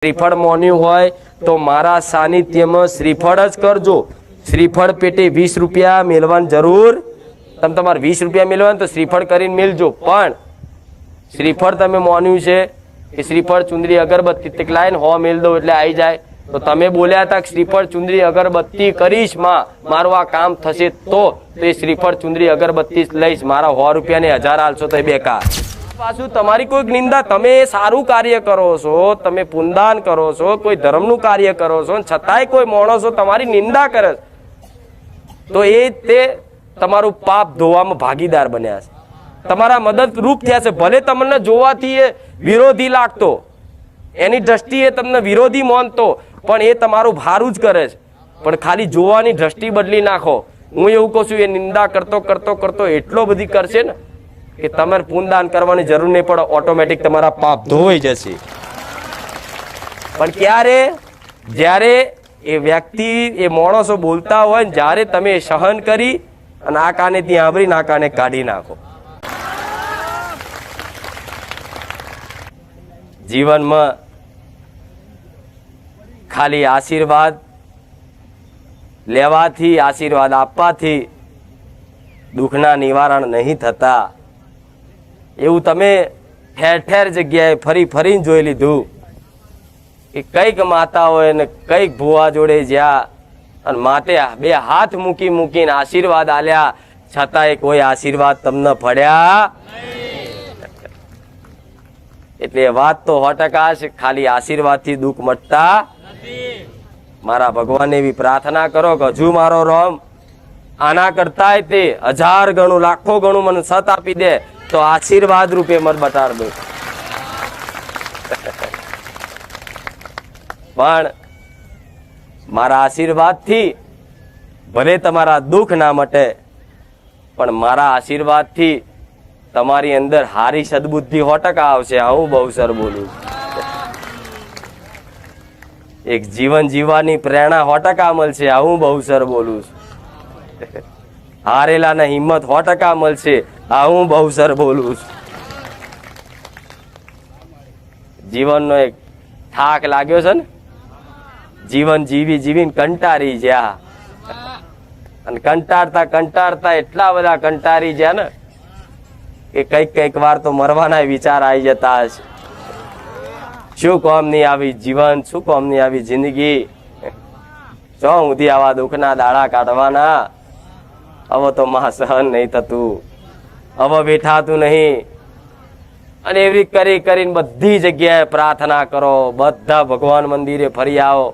श्रीफळ मोन्यू होय तो मारा सानिध्यमां श्रीफळ ज करजो। श्रीफळ पेटे 20 रुपया मेलवान जरूर। तम तमारे 20 रुपया मेलवान तो श्रीफळ करीने मेलजो। पण श्रीफळ तमे मोन्यू छे कि श्रीफळ चुंदरी अगरबत्ती तेकलाईन हो मेल दो एटले आई जाए। तो तमे बोल्या था श्रीफळ चुंदरी अगरबत्ती करीश मां मारू आ काम थशे तो ए श्रीफळ चुंदरी अगरबत्ती लईश मारा 100 रुपया ने 1000 आलशो तो बेकार। पाछू तमारी कोई निंदा तमे सारू कार्य करो छो, तमे पुण्यदान करो छो, कोई धर्मनु कार्य करो छो, छतांय कोई माणसो तमारी निंदा करे तो ए ते तमारू पाप धोवामां भागीदार बन्या छे, तमारा मदद रूप थया छे। भले तमने जोवाथी ए विरोधी लागतो, एनी दृष्टिए तमने विरोधी मानतो, पण ए तमारू भारू ज करे छे। पण खाली जोवानी दृष्टि बदली नाखो। हूँ एवुं कहूं छुं ए निंदा करतो करतो करतो एटलो बधी करशे ने कि तमारे पुण्यदान करवानी जरूर नहीं पड़े, ऑटोमेटिक तमारा पाप धोवाई जशे। पण क्यारे ज्यारे ए व्यक्ति ए माणसो बोलता होय ज्यारे तमे सहन करी अने आ काने त्यां आवरी ना काने काढी नाखो। जीवन में खाली आशीर्वाद लेवाथी आशीर्वाद आपवाथी दुखना निवारण नहीं थता एवं तमे ठेर ठेर जग्याए फरी फरीने जोई लीधुं कि कईक माताओए ने कईक भुवा जोड़े ज्या अने माते बे हाथ मूकी मूकीने आशीर्वाद आल्या छतांय कोई आशीर्वाद तमने फळ्या एटले वात तो 100% छे। खाली आशीर्वाद थी दुख मटता मारा भगवान एवी प्रार्थना करो कि हजू मारो राम आना करताय ते 1000 गणु लाखों गणु मने सत आपी दे तो आशीर्वाद रूपे मत बटाड़ दो। पण मारा आशीर्वाद थी भले तमारा दुख ना मटे पण मारा आशीर्वाद थी तमारी अंदर हारी सद्बुद्धि 100% आवशे। हूँ बहु सर बोलू एक जीवन जीवानी प्रेरणा 100% मळशे। हूँ बहु सर बोलू हारेला ने हिम्मत 100% मळशे। हूँ बहु सर बोलू जीवन नो एक थाक लाग्यो छे ने जीवन जीवी जीवीने कंटारी ज्या अने कंटारता कंटारता एटला बधा कंटारी ज्या ने कि कईक कईक वार तो मरवाना विचार आई जता हशे। शुं कामनी आवी जीवन, शुं कामनी आवी जिंदगी, शो हुंधी आवा दुखना दाड़ा काढवाना। हवे तो मां सहन नहीं थतुं, हवे बेठातुं नहीं। अने एवी करी करीने बधी जग्याए प्रार्थना करो, बधा भगवान मंदिरे फरी आओ,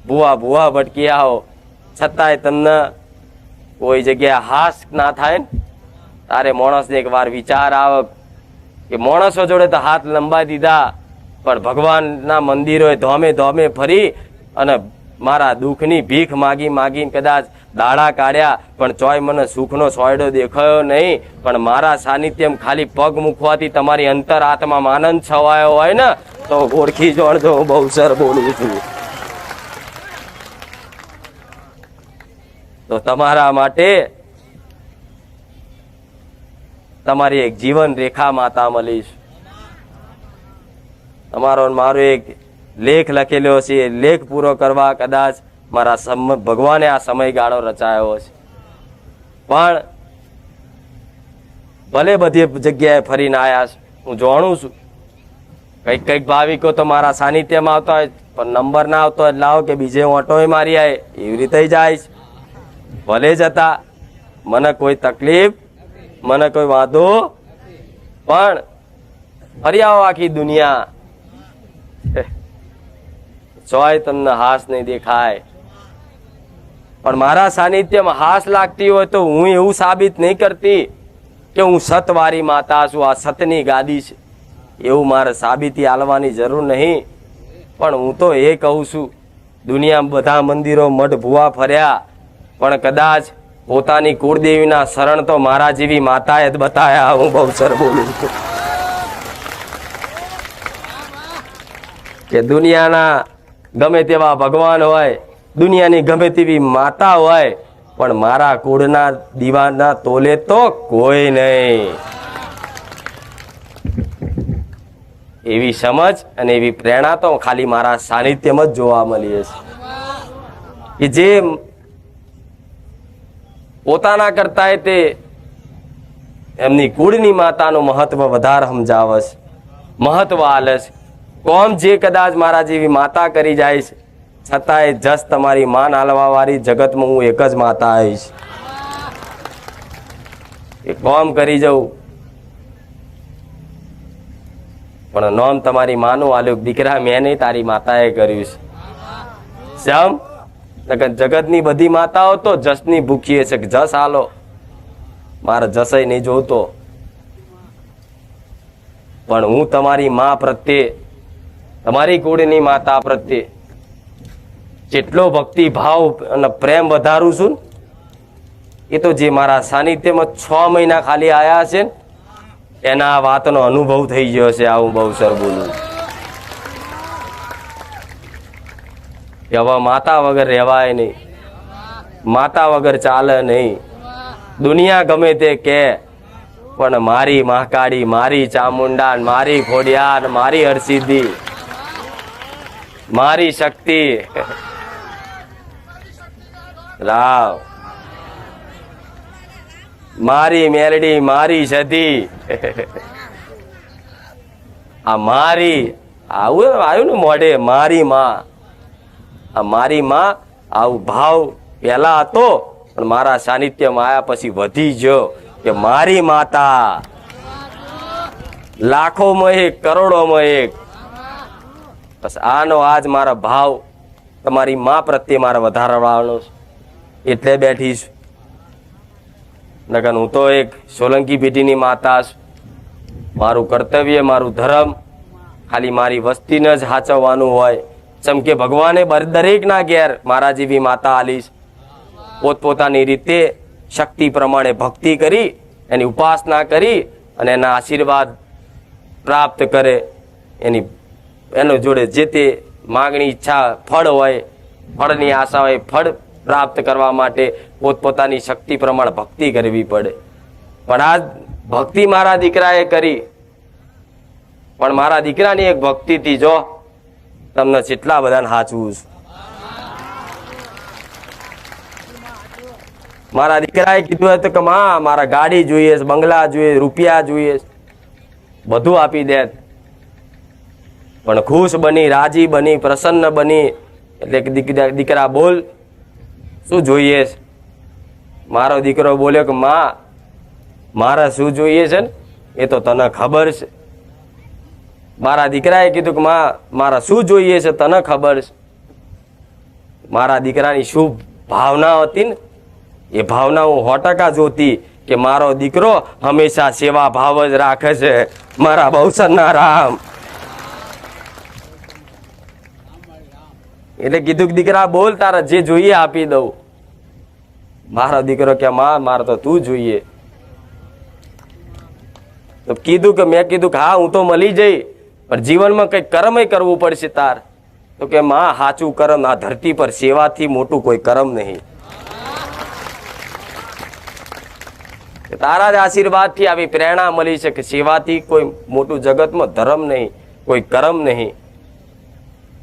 भुवा भुवा भटकी आओ, छतांय तमने कोई जग्याए हास ना थाय ने तारे माणसने एक वार विचार आवे कि माणसो जोड़े तो हाथ लंबाई दीधा पण भगवानना मंदिरोए धोमे धोमे फरी अने मारा दुखनी भीख मागी मागीने कदाच दाड़ा काढ्या पण चोय मने सुखनो सोयडो देखायो नहीं। पण मारा सानिध्यम खाली पग मूकवाथी तमारी अंतर आत्मा आनंद छवायो होय ने तो ओळखी जोणजो। बहु सर बोलू छुं तो तमारा माटे तमारी एक जीवन रेखा माता मळीश। तमारो मारो एक लेख लखेलो छे, लेख पूरो करवा कदाच मारा भगवाने आ समयगाळो रचायो छे। पण भले बधी जग्याए फरीने आया छे, हूँ जाणुं छुं कईक कईक भाविको तो मारा सानिध्यमां आवता होय पण नंबर ना आवतो એટલે લાવો કે બીજે ઓટોય મારી આય એવી રીતે જાય છે। ભલે જતા મને કોઈ તકલીફ મને કોઈ વાંધો પણ ફરી આવો આખી દુનિયા ચોય તમને હાસ નહીં દેખાય। પણ મારા સાનિધ્યમાં હાસ લાગતી હોય તો હું એવું સાબિત નહીં કરતી કે હું સતવારી માતા છું, આ સતની ગાદી છે એવું મારે સાબિતી આલવાની જરૂર નહીં। પણ હું તો એ કહું છું દુનિયામાં બધા મંદિરો મઠ ભુવા ફર્યા પણ કદાચ પોતાની કુળદેવીના શરણ તો મારા જેવી માતાએ જ બતાયા। હું બહુ સર બોલું છું કે દુનિયાના ગમે તેવા ભગવાન હોય, દુનિયાની ગમે તેવી માતા હોય પણ મારા કુળના દીવાના તોલે તો કોઈ નહીં। એવી સમજ અને એવી પ્રેરણા તો ખાલી મારા સાનિધ્યમાં જ જોવા મળી છે કે જે પોતાના કરતા તે એમની કુળની માતાનું મહત્વ વધારે સમજાવે છે, મહત્વ આલે છે. કોમ જે કદાચ મારા જેવી માતા કરી જાય છે, છતાંય જસ તમારી માન હાલવા વાળી જગતમાં હું એક જ માતા આવીશ. એ કોમ કરી જવું પણ નોમ તમારી માનું આલ્યું. દીકરા મેં નહીં, તારી માતાએ કર્યું છે. સમ જગતની બધી માતાઓ તો જસની ભૂખીએ છે કે જસ હાલો, મારે જસય નહીં જોતો. પણ હું તમારી મા પ્રત્યે, તમારી કુળની માતા પ્રત્યે જેટલો ભક્તિ ભાવ અને પ્રેમ વધારું છું એ તો જે મારા સાનિધ્યમાં 6 મહિના ખાલી આયા છે એના આ વાતનો અનુભવ થઈ ગયો છે. આ હું બહુ સર બોલું કે હવે માતા વગર રહેવાય નહીં, માતા વગર ચાલે નહીં. દુનિયા ગમે તે કે પણ મારી મહાકાળી, મારી ચામુંડા, મારી ખોડિયાર, મારી હરસિદ્ધિ, મારી શક્તિ રાવ, મારી મેલડી, મારી સતી, આ મારી આવું આવ્યું ને મોઢે, મારી માં. આ મારી માં આવું ભાવ પેલા હતો પણ મારા સાનિધ્યમાં આયા પછી વધી ગયો કે મારી માતા. લાખોમાં એક, કરોડોમાં એક. બસ આનો આજ મારા ભાવ તમારી માં પ્રત્યે મારે વધારવાનો છે એટલે બેઠી છું. નકર હું તો એક સોલંકી પેઢીની માતા છું. મારું કર્તવ્ય, મારું ધર્મ ખાલી મારી વસ્તીને જ સાચવવાનું હોય. જેમ કે ભગવાને દરેકના ઘેર મારા જેવી માતા આલીશ. પોતપોતાની રીતે શક્તિ પ્રમાણે ભક્તિ કરી, એની ઉપાસના કરી અને એના આશીર્વાદ પ્રાપ્ત કરે. એનો જોડે જે તે માગણી, ઈચ્છા, ફળ હોય, ફળની આશા હોય, ફળ પ્રાપ્ત કરવા માટે પોતપોતાની શક્તિ પ્રમાણે ભક્તિ કરવી પડે. પણ આ ભક્તિ મારા દીકરાએ કરી, પણ મારા દીકરાની એક ભક્તિથી જો તમને જેટલા બધાને સાચવું છે. મારા દીકરાએ કીધું હતું કે માં મારા ગાડી જોઈએ, બંગલા જોઈએ, રૂપિયા જોઈએ, બધું આપી દે. પણ ખુશ બની, રાજી બની, પ્રસન્ન બની એટલે કે દીકરા બોલ શું જોઈએ છે? મારો દીકરો બોલ્યો કે માં મારે શું જોઈએ છે ને એ તો તને ખબર છે. મારા દીકરાએ કીધું કે માં મારા શું જોઈએ છે તને ખબર છે. મારા દીકરાની શું ભાવના હતી ને એ ભાવના હું 100% જોતી કે મારો દીકરો હંમેશા સેવા ભાવ જ રાખે છે. મારા બહુસરના રામ. એટલે કીધું કે દીકરા બોલ, તારે જે જોઈએ આપી દઉં. મારો દીકરો કે માં મારે તો તું જોઈએ. તો કીધું કે મેં કીધું કે હા હું તો મળી જઈ પણ જીવનમાં કઈ કર્મ કરવું પડશે તાર. તો કે માં સાચું કર્મ આ ધરતી પર સેવાથી મોટું કોઈ કર્મ નહીં. તારા જ આશીર્વાદથી આવી પ્રેરણા મળી છે કે સેવાથી કોઈ મોટું જગતમાં ધર્મ નહીં, કોઈ કર્મ નહીં.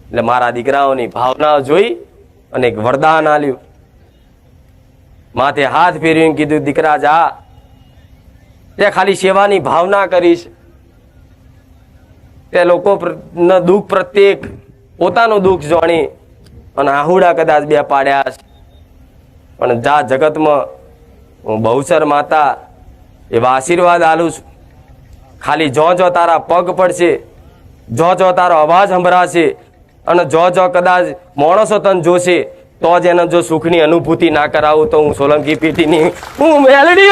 એટલે મારા દીકરાઓની ભાવના જોઈ અને એક વરદાન આલ્યું. માથે હાથ ફેરવીને કીધું દીકરા જા, તે ખાલી સેવાની ભાવના કરીશ. તે લોકો દુઃખ પ્રત્યેક પોતાનું દુઃખ જાણી અને આહુડા કદાચ બે પાડ્યા છે. પણ જા જગતમાં હું બહુસર માતા એવા આશીર્વાદ આલું છું. ખાલી જો તારા પગ પડશે, જો તારો અવાજ સંભળાશે અને જો કદાચ માણસો તને જોશે તો જ એને જો સુખની અનુભૂતિ ના કરાવું તો હું સોલંકી પેઢીની હું મેલડી.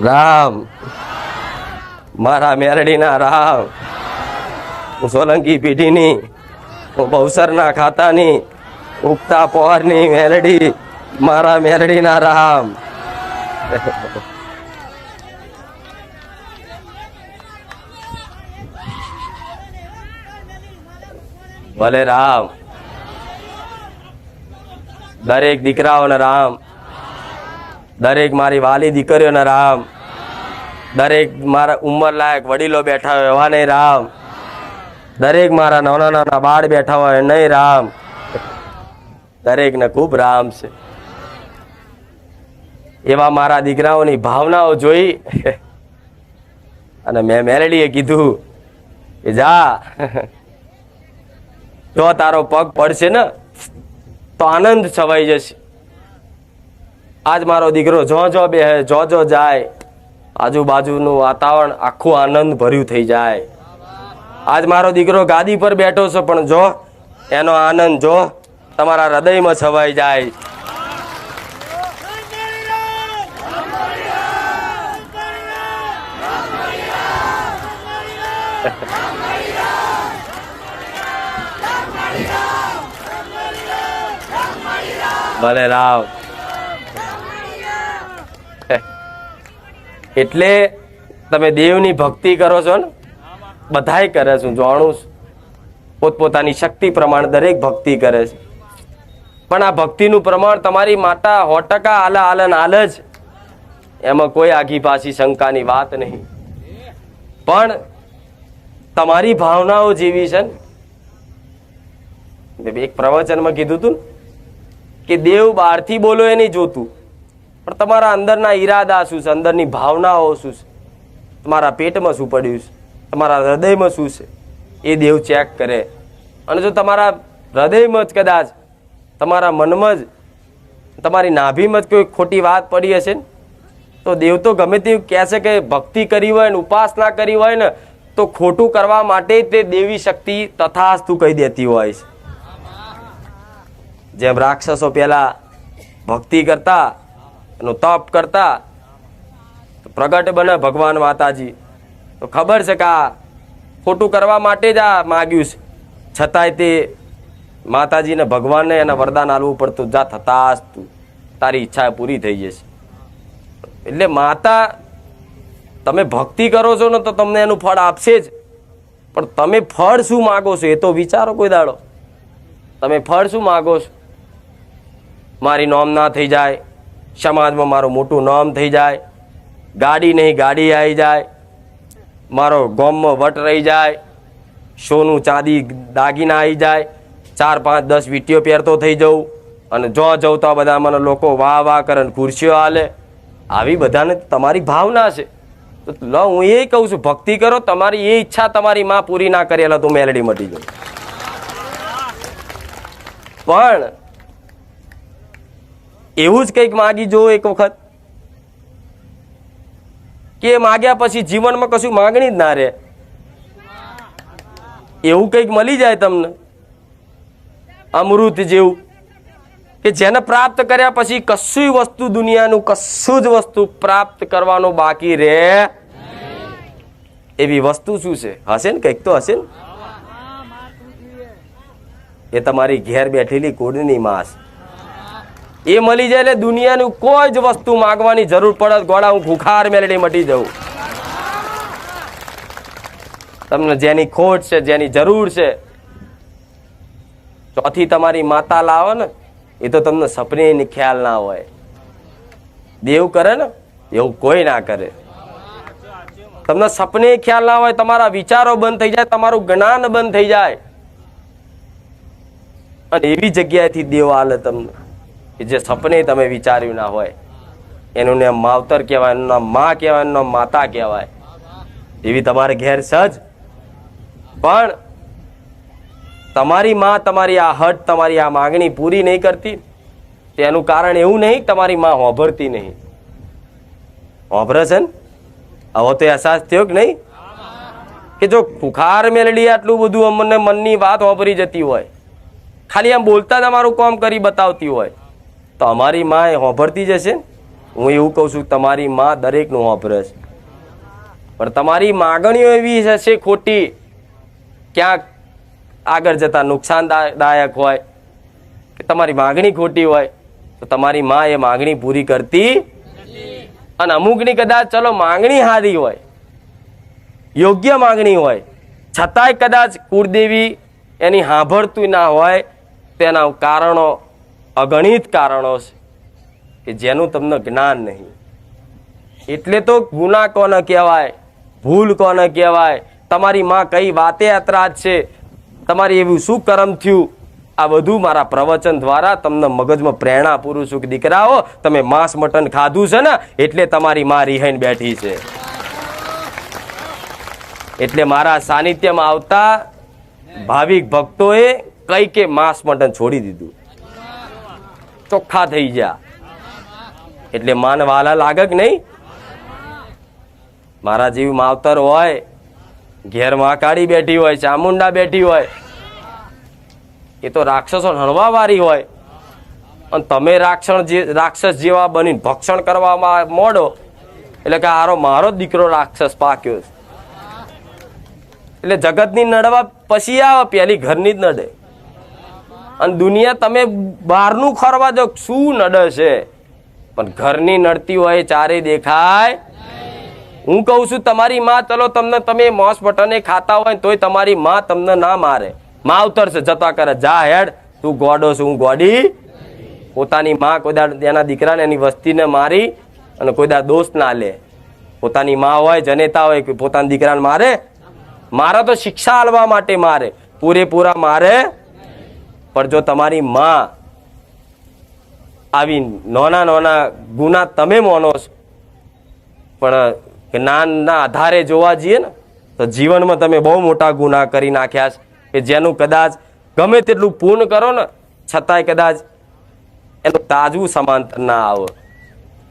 રામ, મારા મેરડીના રામ. હું સોલંકી પેઢીની, હું બહુસરના ખાતાની, ઉગતા પહોરની મેરડી, મારા મેરડીના રામ. ભલે રામ. દરેક દીકરાઓને રામ, દરેક મારી વાલી દીકરીઓને રામ, દરેક મારા ઉંમર લાયક વડીલો બેઠા હોય એવા નહીં રામ, દરેક મારા નાના નાના બાળ બેઠા હોય નહીં રામ, દરેકને ખૂબ રામ છે. એવા મારા દીકરાઓની ભાવનાઓ જોઈ અને મેં મેલડીએ કીધું કે જા, જો તારો પગ પડશે ને તો આનંદ છવાઈ જશે. આજ મારો દીકરો જો બેહે, જો જાય, આજુબાજુનું વાતાવરણ આખું આનંદ ભર્યું થઈ જાય. આજ મારો દીકરો ગાદી પર બેઠો છે, પણ જો એનો આનંદ જો તમારા હૃદયમાં છવાઈ જાય. ભલે રામ. એટલે તમે દેવની ભક્તિ કરો છો ને, બધાય કરે છે, જાણું છું. પોતપોતાની શક્તિ પ્રમાણે દરેક ભક્તિ કરે છે, પણ આ ભક્તિનું પ્રમાણ તમારી માતા 100% હાલ જ, એમાં કોઈ આગી પાછી શંકાની વાત નહીં. પણ તમારી ભાવનાઓ જેવી છે ને, એક પ્રવચનમાં કીધું હતું કે દેવ બહારથી બોલો એ નહીં જોતું, પણ તમારા અંદરના ઈરાદા શું છે, અંદરની ભાવનાઓ શું છે, તમારા પેટમાં શું પડ્યું છે, તમારા હૃદયમાં શું છે, એ દેવ ચેક કરે. અને જો તમારા હૃદયમાં જ કદાચ તમારા મનમાં જ તમારી નાભીમાં જ કોઈ ખોટી વાત પડી હશે ને, તો દેવ તો ગમે તેવું કહે છે કે ભક્તિ કરી હોય ને ઉપાસના કરી હોય ને તો ખોટું કરવા માટે તે દેવી શક્તિ તથાસ્તુ કહી દેતી હોય છે. જેમ રાક્ષસો પહેલા ભક્તિ કરતા એનું તપ કરતા, પ્રગટ બને ભગવાન માતાજી, તો ખબર છે કે આ ખોટું કરવા માટે જ આ માગ્યું છે, છતાંય તે માતાજીને ભગવાનને એના વરદાન આપવું પડતું, જા થતાસ્તુ, તારી ઈચ્છા પૂરી થઈ જશે. એટલે માતા તમે ભક્તિ કરો છો ને તો તમને એનું ફળ આપશે જ, પણ તમે ફળ શું માગો છો એ તો વિચારો કોઈ દાડો. તમે ફળ શું માગો છો? મારી નોમ ના થઈ જાય, સમાજમાં મારું મોટું નામ થઈ જાય, ગાડી નહીં ગાડી આવી જાય, મારો ગામમાં વટ રહી જાય, સોનું ચાંદી દાગીના આવી જાય, 4 5 10 વીટીઓ પહેરતો થઈ જવું, અને જો જવું તો બધા મને લોકો વાહ વાહ કરે, ખુરશીઓ હાલે. આવી બધાને તમારી ભાવના છે. તો લો હું એ કહું છું, ભક્તિ કરો, તમારી એ ઈચ્છા તમારી માં પૂરી ના કરેલા તો મેલડી મટી જાય. પણ એવું જ કંઈક માગી જો એક વખત, કે માગ્યા પછી જીવનમાં કશું માગણી જ ના રહે, એવું કંઈક મળી જાય તમને અમૃત જેવું, કે જેને પ્રાપ્ત કર્યા પછી કશું વસ્તુ દુનિયાનું કશું જ વસ્તુ પ્રાપ્ત કરવાનું બાકી રહે. એવી વસ્તુ શું છે? હશે ને કંઈક તો હશે ને. એ તમારી ઘેર બેઠેલી કુળની માસ એ મળી જાય એટલે દુનિયાનું કોઈ જ વસ્તુ માગવાની જરૂર પડે, ગોળા હું ભૂખાર મેલડી મટી જાઉં. તમને જેની ખોટ છે, જેની જરૂર છે, ચોથી તમારી માતા લાવો ને, એ તો તમને સપને ખ્યાલ ના હોય. દેવ કરે ને એવું કોઈ ના કરે. તમને સપને ખ્યાલ ના હોય, તમારા વિચારો બંધ થઈ જાય, તમારું જ્ઞાન બંધ થઈ જાય, અને એવી જગ્યાએથી દેવ આલે તમને કે જે સપને તમે વિચાર્યું ના હોય. એનું નામ માવતર કહેવાય, એનું નામ માં કહેવાય, એનું નામ માતા કહેવાય. એવી તમારે ઘેર સજ. પણ તમારી માં તમારી આ હટ, તમારી આ માગણી પૂરી નહીં કરતી, તેનું કારણ એવું નહીં તમારી માં હોભરતી નહીં. હોભરે છે ને? હવે તો અહેસાસ થયો કે નહીં, કે જો ખુખાર મેલડી આટલું બધું અમને મનની વાત હોભરી જતી હોય, ખાલી આમ બોલતા જ અમારું કામ કરી બતાવતી હોય, તો અમારી માં એ હોભરતી જશે. હું એવું કહું છું, તમારી માં દરેકનું હોભરે છે, પણ તમારી માગણીઓ એવી હશે ખોટી, ક્યાંક આગળ જતા નુકસાનદાયક હોય, કે તમારી માગણી ખોટી હોય, તો તમારી માં એ માગણી પૂરી કરતી. અને અમુકની કદાચ ચલો માગણી સારી હોય, યોગ્ય માગણી હોય, છતાંય કદાચ કુળદેવી એની સાંભળતું ના હોય, તેના કારણો અગણિત કારણો છે કે જેનું તમને જ્ઞાન નહીં. એટલે તો ગુના કોને કહેવાય, ભૂલ કોને કહેવાય, તમારી માં કઈ વાતે અતરાજ છે, તમારી એવું શું કર્મ થયું, આ બધું મારા પ્રવચન દ્વારા તમને મગજમાં પ્રેરણા પૂરું છું કે દીકરાઓ તમે માંસ મટન ખાધું છે ને એટલે તમારી માં રિહાઈને બેઠી છે. એટલે મારા સાનિધ્યમાં આવતા ભાવિક ભક્તોએ કઈ કે માંસ મટન છોડી દીધું, ચોખ્ખા થઈ ગયા. એટલે માન વાલા લાગે કે નહીં? મારા જેવી માવતર હોય, ઘેર મહાકાળી બેઠી હોય, ચામુંડા બેઠી હોય, એ તો રાક્ષસો હણવા વાળી હોય, અને તમે રાક્ષસ જેવા બનીને ભક્ષણ કરવામાં મોડો એટલે કે હારો મારો દીકરો રાક્ષસ પાક્યો. એટલે જગતની નડવા પછી આવે, પેલી ઘરની જ નડે. અને દુનિયા તમે બહારનું ખરવા જો શું નડે છે, પણ ઘરની નડતી હોય ચારે દેખાય. હું કહું છું તમારી માં, ચલો તમને તમે માંસ મટન ખાતા હોય તોય તમારી માં તમને ના મારે, માવતર છે જતા કરે, જા હેડ તું ગોડો છું હું ગોડી. પોતાની માં કોઈ દાડ એના દીકરાને એની વસ્તીને મારી અને કોઈ દાડ દોષ ના લે. પોતાની માં હોય, જનેતા હોય, પોતાના દીકરાને મારે? મારે તો શિક્ષા આલવા માટે મારે, પૂરેપૂરા મારે. પણ જો તમારી માં આવી નાના નાના ગુના તમે માનો છો, પણ જ્ઞાનના આધારે જોવા જઈએ ને તો જીવનમાં તમે બહુ મોટા ગુના કરી નાખ્યા છે, કે જેનું કદાચ ગમે તેટલું પૂર્ણ કરો ને છતાંય કદાચ એનું તાજવું સમાંતર ના આવે.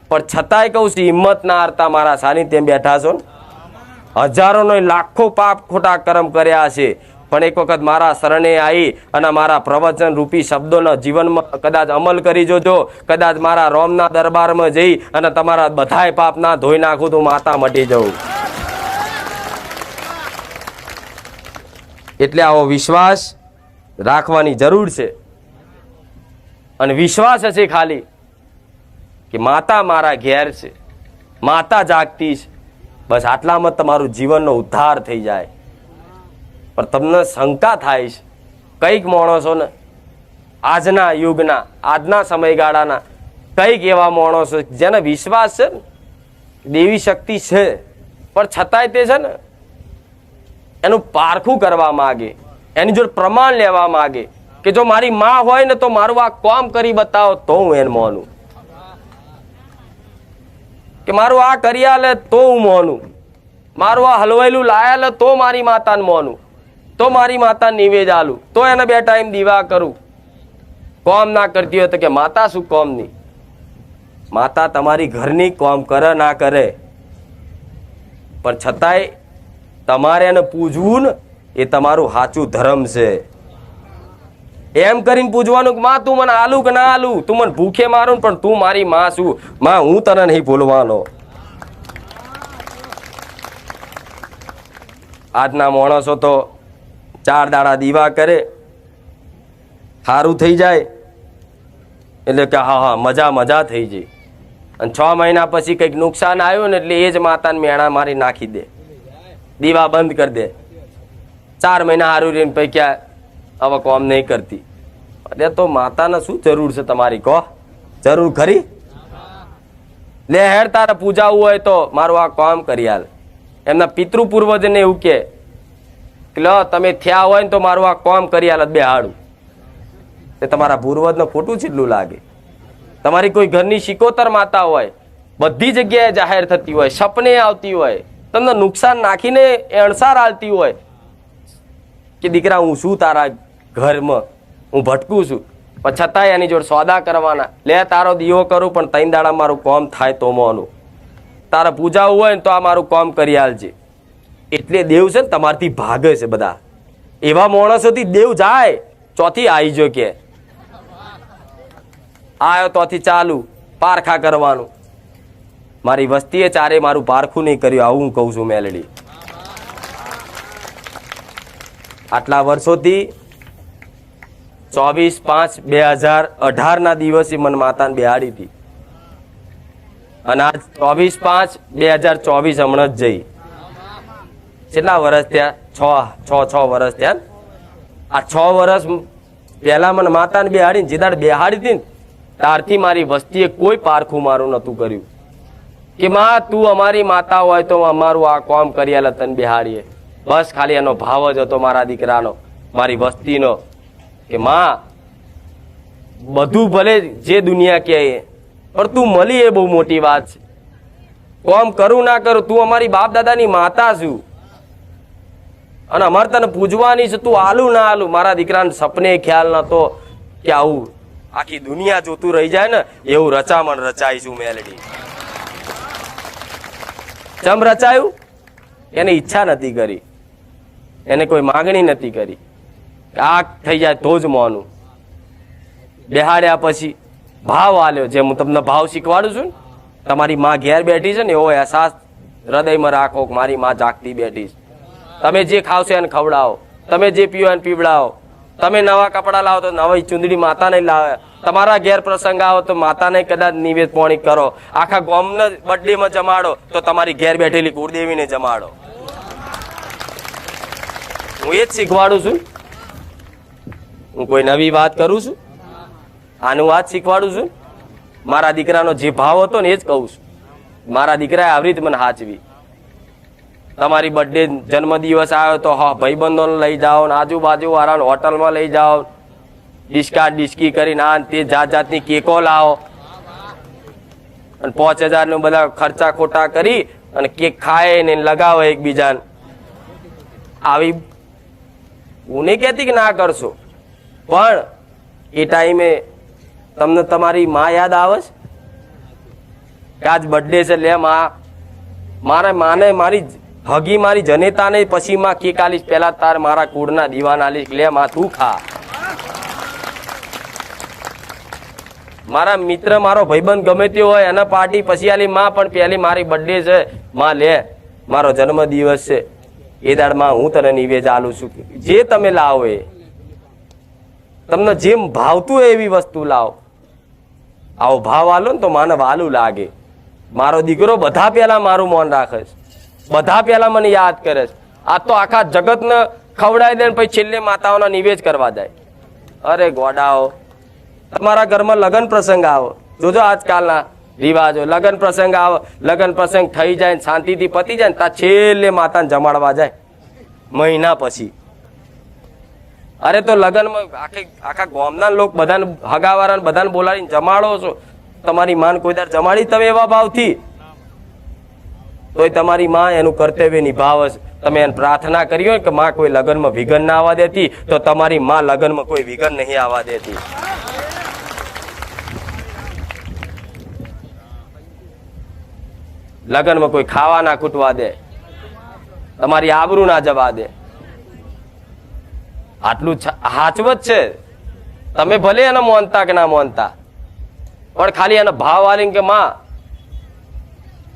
પણ છતાંય કહું છું, હિંમત ના હારતા મારા સાનિધ્યમાં બેઠા છો ને, હજારો નો લાખો પાપ ખોટા કર્મ કર્યા છે, પણ એક વખત મારા શરણે આવી અને મારા પ્રવચન રૂપી શબ્દોના જીવનમાં કદાચ અમલ કરી જોજો, કદાચ મારા રોમના દરબારમાં જઈ અને તમારા બધાય પાપ ના ધોઈ નાખું તો માતા મટી જવું. એટલે આવો વિશ્વાસ રાખવાની જરૂર છે. અને વિશ્વાસ હશે ખાલી કે માતા મારા ઘેર છે, માતા જાગતી છે, બસ આટલામાં તમારું જીવનનો ઉદ્ધાર થઈ જાય. પણ તમને શંકા થાય છે, કઈક માણસો ને આજના યુગના, આજના સમયગાળાના કઈક એવા માણસો જેને વિશ્વાસ છે ને દેવી શક્તિ છે, પણ છતાંય તે છે ને એનું પારખું કરવા માંગે, એની જોડે પ્રમાણ લેવા માંગે કે જો મારી માં હોય ને તો મારું આ કામ કરી બતાવો તો હું એને માનું, કે મારું આ કરી આલે તો હું માનું, મારું આ હલવાયેલું લાયા લે તો મારી માતાને માનું, તો મારી માતા નિવેદ આલું, તો એને 2 ટાઈમ દીવા કરું. કોમ ના કરતી હોય તો કે માતા શું કોમ ની? માતા તમારી ઘરની કોમ કરે ના કરે, પણ છતાંય તમારે એને પૂજવું ને એ તમારું સાચું ધર્મ છે. એમ કરીને પૂજવાનું કે માં તું મને આલું કે ના આલું, તું મને ભૂખે મારું પણ તું મારી માં છું, માં હું તને નહીં ભૂલવાનો. આજના માણસો તો 4 દાડા દીવા કરે, સારું થઈ જાય એટલે કે હા હા મજા મજા થઈ જાય, અને 6 મહિના પછી કંઈક નુકસાન આવ્યું ને એટલે એ જ માતાને મેણા મારી નાખી દે, દીવા બંધ કરી દે. 4 મહિના સારું રહીને પૈકી હવે કોમ નહીં કરતી. એટલે તો માતાને શું જરૂર છે તમારી? કહો, જરૂર ખરી? લે હેડ તારે પૂજાવું હોય તો મારું આ કામ કરી હાલ. એમના પિતૃ પૂર્વજને એવું કે લો તમે થયા હોય ને તો મારું આ કામ કરી હાલ બેહાડું. તે તમારા પૂર્વજને ખોટું કેટલું લાગે? તમારી કોઈ ઘરની શિકોતર માતા હોય, બધી જગ્યાએ જાહેર થતી હોય, સપને આવતી હોય, તમને નુકસાન નાખીને અણસાર આલતી હોય કે દીકરા હું શું તારા ઘરમાં, હું ભટકું છું, પણ છતાંય એની જોડે સોદા કરવાના. લે તારો દીવો કરું પણ 3 દાડા મારું કામ થાય તો મોનું, તારે પૂજાવું હોય ને તો આ મારું કામ કરી આલજે. એટલે દેવ છે ને તમારથી ભાગે છે. બધા એવા માણસોથી દેવ જાય, ચોથી આવી જો કે આયો તોથી ચાલુ પારખા કરવાનું. મારી વસ્તીએ ચારે મારું પારખું નહીં કર્યું, આવું હું કહું છું મેલડી. આટલા વર્ષોથી 24/5/2018 ના દિવસે મને માતાને બેહાડી હતી, અને આજ 24/5/2024 હમણાં જ જઈ. કેટલા વર્ષ થયા? 6 વર્ષ થયા. આ 6 વર્ષ પહેલા મને માતાને બેહાડીને જે દાડે બેહાડી હતી ને તારથી મારી વસ્તીએ કોઈ પારખું મારું નતું કર્યું કે માં તું અમારી માતા હોય તો અમારું આ કામ કરી આલે તને બિહાડીએ. બસ ખાલી એનો ભાવ જ હતો મારા દીકરાનો, મારી વસ્તીનો, કે માં બધું ભલે જે દુનિયા કહે પણ તું મળી એ બહુ મોટી વાત છે. કોમ કરું ના કરું તું અમારી બાપ દાદાની માતા છું અને અમારે તને પૂજવાની છે. તું આલું ના આલું. મારા દીકરાને સપને ખ્યાલ નતો કે આવું આખી દુનિયા જોતું રહી જાય ને એવું રચામણ રચાઈશું મેલડી. ચમ રચાયું? એને ઈચ્છા નથી કરી, એને કોઈ માગણી નથી કરી. આ થઈ જાય તો જ મોનું. બેહાડ્યા પછી ભાવ આલ્યો, જેમ હું તમને ભાવ શીખવાડું છું ને, તમારી માં ઘેર બેઠી છે ને એવો અહેસાસ હૃદયમાં રાખો કે મારી માં જાગતી બેઠી છે. તમે જે ખાવશો એને ખવડાવો, તમે જે પીવો એને પીવડાવો, તમે નવા કપડા લાવો તો નવી ચુંદડી માતા નહીં લાવે, તમારા ઘેર પ્રસંગ આવો તો માતાને કદાચ નિવેદ પોણી કરો, આખા ગામને બર્થડે માં જમાડો તો તમારી ઘેર બેઠેલી કુળદેવીને જમાડો. હું એ જ શીખવાડું છું. હું કોઈ નવી વાત કરું છું? આનું વાત શીખવાડું છું. મારા દીકરાનો જે ભાવ હતો ને એ જ કહું છું. મારા દીકરાએ આવી રીતે મને હાચવી. તમારી બર્થડે જન્મદિવસ આવ્યો તો હા ભાઈબંધોને લઈ જાઓ ને આજુબાજુ વાળાને હોટલમાં લઈ જાઓ, ડિસ્કી કરીને આ તે જાત જાતની કેકો લાવો અને 5,000 નું બધા ખર્ચા ખોટા કરી અને કેક ખાય ને લગાવો એકબીજાને. આવી હું નહીં કહેતી કે ના કરશો, પણ એ ટાઈમે તમને તમારી માં યાદ આવે છે કે આજ બર્થડે છે, લે મારે માને મારી હગી મારી જનેતા ને પછી માં કેક આલીશ, પેલા તાર મારા કુળના દીવાન આલીશ, લે માં તું ખા. મારા મિત્ર મારો ભાઈબંધ ગમે તે હોય એને પાર્ટી પછી આલી માં, પણ પેલી મારી બર્થડે છે માં લે મારો જન્મ દિવસ છે એ દાડમાં હું તને નિવેદ આલું છું. જે તમે લાવો એ તમને જેમ ભાવતું હોય એવી વસ્તુ લાવો. આવો ભાવ આલો ને તો માને વાલું લાગે. મારો દીકરો બધા પેલા મારું મૌન રાખે છે, બધા પેલા મને યાદ કરે છે. આ તો આખા જગતને ખવડાવી દે ને પછી છેલ્લે માતાઓના નિવેદ કરવા જાય. અરે ગોડાઓ, તમારા ઘરમાં લગ્ન પ્રસંગ આવો, જોજો આજકાલના રિવાજો, લગ્ન પ્રસંગ આવો, લગ્ન પ્રસંગ થઈ જાય શાંતિથી પતી જાય ને ત્યાં છેલ્લે માતાને જમાડવા જાય મહિના પછી. અરે તો લગ્નમાં આખા ગામના લોકો બધાને હગાવાળાને બધાને બોલાવીને જમાડો છો. તમારી માન કોઈ દર જમાડી તમે એવા ભાવથી? તોય તમારી માં એનું કર્તવ્ય નિભાવે છે. તમે એને પ્રાર્થના કરી હોય કે માં કોઈ લગ્નમાં વિઘન ના આવવા દેતી, તો તમારી માં લગ્નમાં કોઈ વિઘન નહીં આવવા દેતી. લગ્નમાં કોઈ ખાવા ના ખૂટવા દે, તમારી આબરૂ ના જવા દે. આટલું હાચવત છે. તમે ભલે એને માનતા કે ના માનતા, પણ ખાલી એનો ભાવ આલીને કે માં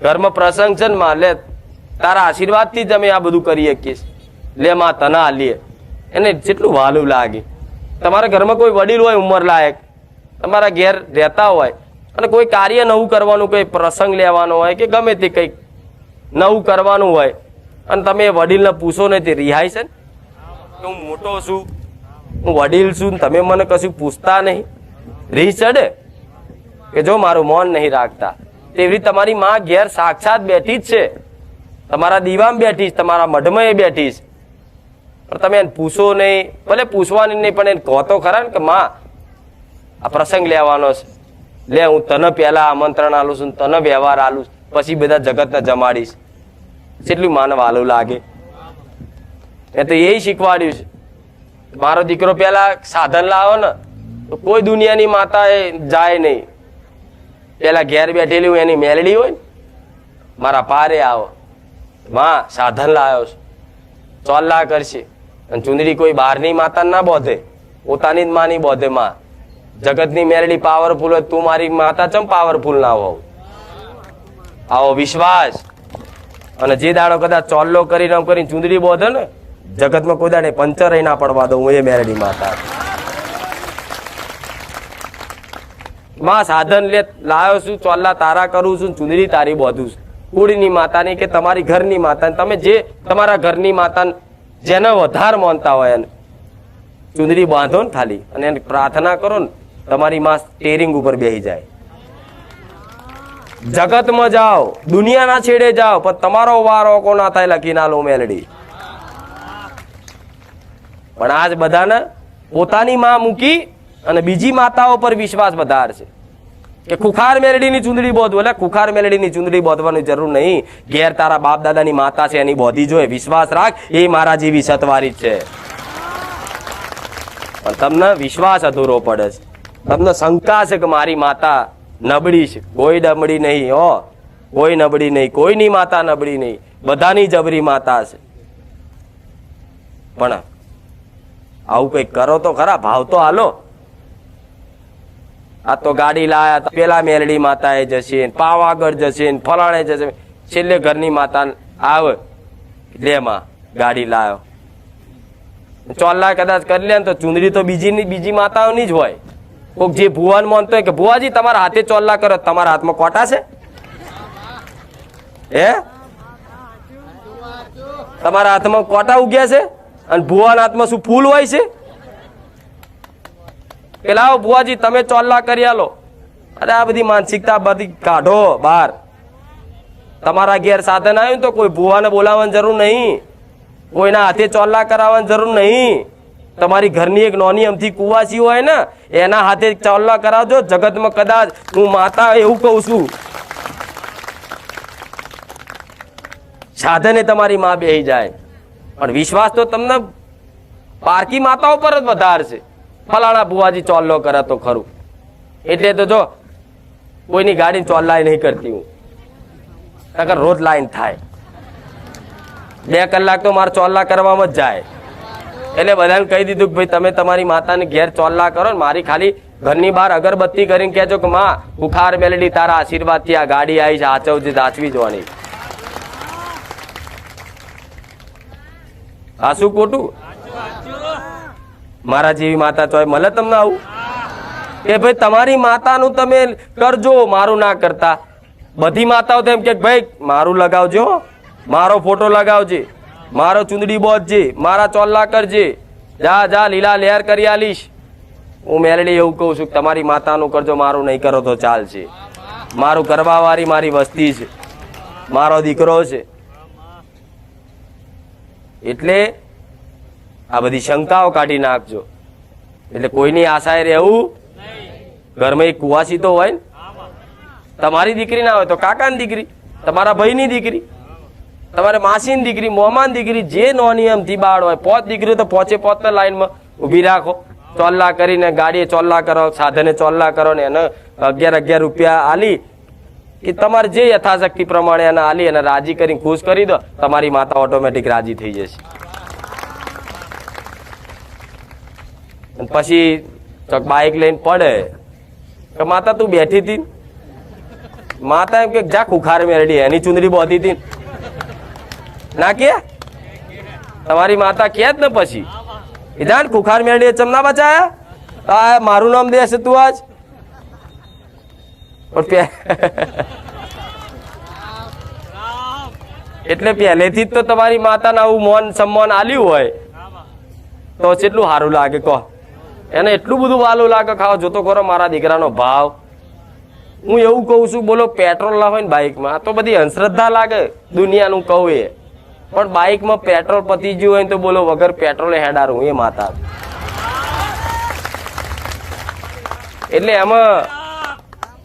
ઘરમાં પ્રસંગ છે ને માં લે તારા આશીર્વાદ થી જ અમે આ બધું કરી શકીએ, લે માં તને આલીએ. એને જેટલું વાલું લાગે. તમારા ઘરમાં કોઈ વડીલ હોય ઉંમર લાયક, તમારા ઘેર રહેતા હોય અને કોઈ કાર્ય નવું કરવાનું, કોઈ પ્રસંગ લેવાનો હોય કે ગમે તે કંઈક નવું કરવાનું હોય અને તમે વડીલને પૂછો ને તે રિહાય છે કે હું મોટો છું, હું વડીલ છું, તમે મને કશું પૂછતા નહીં, રીહ ચડે કે જો મારું મૌન નહીં રાખતા. તેવી રીતે તમારી માં ઘેર સાક્ષાત બેઠી જ છે, તમારા દીવામાં બેઠી છે, તમારા મઢમાં એ બેઠી છે, પણ તમે એને પૂછો નહીં. ભલે પૂછવાની નહીં પણ એને કહો તો ખરા ને કે માં આ પ્રસંગ લેવાનો છે, લે હું તને પહેલા આમંત્રણ આલું છું, તને વ્યવહાર આલું, પછી બધા જગતને જમાડીશ. કેટલું માને વાલું લાગે. એ તો એ શીખવાડ્યું છે. મારો દીકરો પેલા સાધન લાવો ને તો કોઈ દુનિયાની માતા એ જાય નહીં. પેલા ઘેર બેઠેલી હોય એની મેલડી હોય ને, મારા પારે આવો માં સાધન લાવ્યો છે, ચોલ્લા કરશે. અને ચુંદડી કોઈ બહારની માતા ના બોધે, પોતાની જ માની બોધે. માં જગતની મેલડી પાવરફુલ હોય, તું મારી માતા ચમ પાવરફુલ ના હોવ? આવો વિશ્વાસ. અને જે દાડો કદાચ ચોલ્લો કરીને ચુંદડી બોધે ને, જગતમાં કોઈ દાડે પંચર ના પડવા દઉં, હું એ મેલડી માતા. માં સાધન લે લાવ્યો છું, ચોલ્લા તારા કરું છું, ચુંદડી તારી બોધું છું. કુળની માતાની કે તમારી ઘરની માતા, તમે જે તમારા ઘરની માતા જેને વધારે માનતા હોય એને ચુંદડી બાંધો ને ખાલી, અને એને પ્રાર્થના કરો ને તમારી માં સ્ટેરિંગ ઉપર બેસી જાય. જગતમાં જાઓ, દુનિયાના છેડે જાઓ, પણ તમારો વારો કોના થાય લખી ના લો મેલડી. પણ આજ બધાને પોતાની માં મૂકી અને બીજી માતાઓ પર વિશ્વાસ વધારશે કે ખુખાર મેલડીની ચૂંદડી બોધવું. એટલે ખુખાર મેલડીની ચૂંદડી બોધવાની જરૂર નહીં. ઘેર તારા બાપ દાદાની માતા છે એની બોધી જોઈએ, વિશ્વાસ રાખ, એ મારા જેવી સતવારી છે. પણ તમને વિશ્વાસ અધૂરો પડે છે, તમને શંકા છે કે મારી માતા નબળી છે. કોઈ નબળી નહીં હો, કોઈ નબળી નહીં, કોઈની માતા નબળી નહીં, બધાની જબરી માતા છે. પણ આવું કઈક કરો તો ખરા, ભાવ તો હાલો. આ તો ગાડી લાયા, પેલા મેલડી માતા એ જશે, પાવાગઢ જશે, ફલાણે જશે, છેલ્લે ઘરની માતા આવે લે માં ગાડી લાયો. ચોલ્લા કદાચ કરી લે તો ચૂંદડી તો બીજી માતાઓની જ હોય. કોઈક જે ભુવાન માનતો હોય કે ભુવાજી તમારા હાથે ચોલ્લા કરો, તમારા હાથમાં કોટા છે? હે, તમારા હાથમાં કોટા ઉગ્યા છે અને ભુવાના હાથમાં શું ફૂલ હોય છે? કે લાવો ભુવાજી તમે ચોલ્લા કરી આલો. અરે આ બધી માનસિકતા બધી કાઢો બહાર. તમારા ઘેર સાધન આવ્યું તો કોઈ ભુવાને બોલાવવાની જરૂર નહીં, કોઈના હાથે ચોલ્લા કરાવવાની જરૂર નહીં. તમારી ઘરની એક નાની અમથી કુવાસી હોય ને એના હાથે ચોલ્લા કરાવજો. જગતમાં કદાચ હું માતા એવું કહું છું, સાધને તમારી માં બેહી જાય. પણ વિશ્વાસ તો તમને પારકી માતાઓ પર જ વધારશે. ફલાણા ભુવાજી ચોલ્લો કરે તો ખરું, એટલે તો જો કોઈની ગાડી ચોલ્લાય નહીં કરતી હું, નકર રોજ લાઈન થાય. 2 કલાક તો મારે ચોલ્લા કરવામાં જ જાય. એટલે બધાને કહી દીધું કે ભાઈ તમે તમારી માતાને ઘેર ચોલ્લા કરો ને મારી ખાલી ઘરની બહાર અગરબત્તી કરીને કહેજો કે માં ખુખાર મેલડી તારા આશીર્વાદથી આ ગાડી આવી છે, આચવજે, દાચવી જોવાની. આ શું ખોટું? મારા જેવી માતા તો મળે તમને આવું કે ભાઈ તમારી માતાનું તમે કરજો, મારું ના કરતા. બધી માતાઓ તો એમ કે ભાઈ મારું લગાવજો, મારો ફોટો લગાવજે, મારો ચૂંદડી બોધજે, મારા ચોલ્લા કરજે, જા જા લીલા લહેર કરી આલીશ. હું મેલડી એવું કહું છું કે તમારી માતાનું કરજો, મારું નહીં કરો તો ચાલશે. મારું કરવા વાળી મારી વસ્તી છે, મારો દીકરો છે. એટલે આ બધી શંકાઓ કાઢી નાખજો. એટલે કોઈની આશાએ રહેવું. ઘરમાં એક કુવાસી તો હોય ને, તમારી દીકરી ના હોય તો કાકાની દીકરી, તમારા ભાઈની દીકરી, તમારે માસીની દીકરી, મોમાની દીકરી, જે નોની એમથી બાળ હોય, 5 દીકરીઓ તો 5 લાઈનમાં ઊભી રાખો. ચોલ્લા કરીને ગાડીએ ચોલ્લા કરો, સાધને ચોલ્લા કરો ને એને 11 રૂપિયા આલી કે તમારે જે યથાશક્તિ પ્રમાણે એને આલી અને રાજી કરીને ખુશ કરી દો. તમારી માતા ઓટોમેટિક રાજી થઈ જશે. પછી બાઇક લઈને પડે કે માતા તું બેઠી હતી, માતા એમ કે જા ખુખાર મેરડી એની ચૂંદડી બોધી હતી ના કે તમારી માતા કે જ ને પછી એ જાણ ખુખાર મેરડી ચમના બચાયા મારું નામ દેશે તું આજ. એટલે પહેલેથી જ તો તમારી માતાને આવું મોન સન્માન આલ્યું હોય તો કેટલું સારું લાગે કહો. એને એટલું બધું વાલું લાગે. ખાઓ જોતો ખરો મારા દીકરાનો ભાવ. હું એવું કહું છું, બોલો પેટ્રોલ ના હોય ને બાઇકમાં તો બધી અંધશ્રદ્ધા લાગે દુનિયાનું કહું એ, પણ બાઇકમાં પેટ્રોલ પતી ગયું હોય તો બોલો વગર પેટ્રોલે હેડારું એ માતા. એટલે એમાં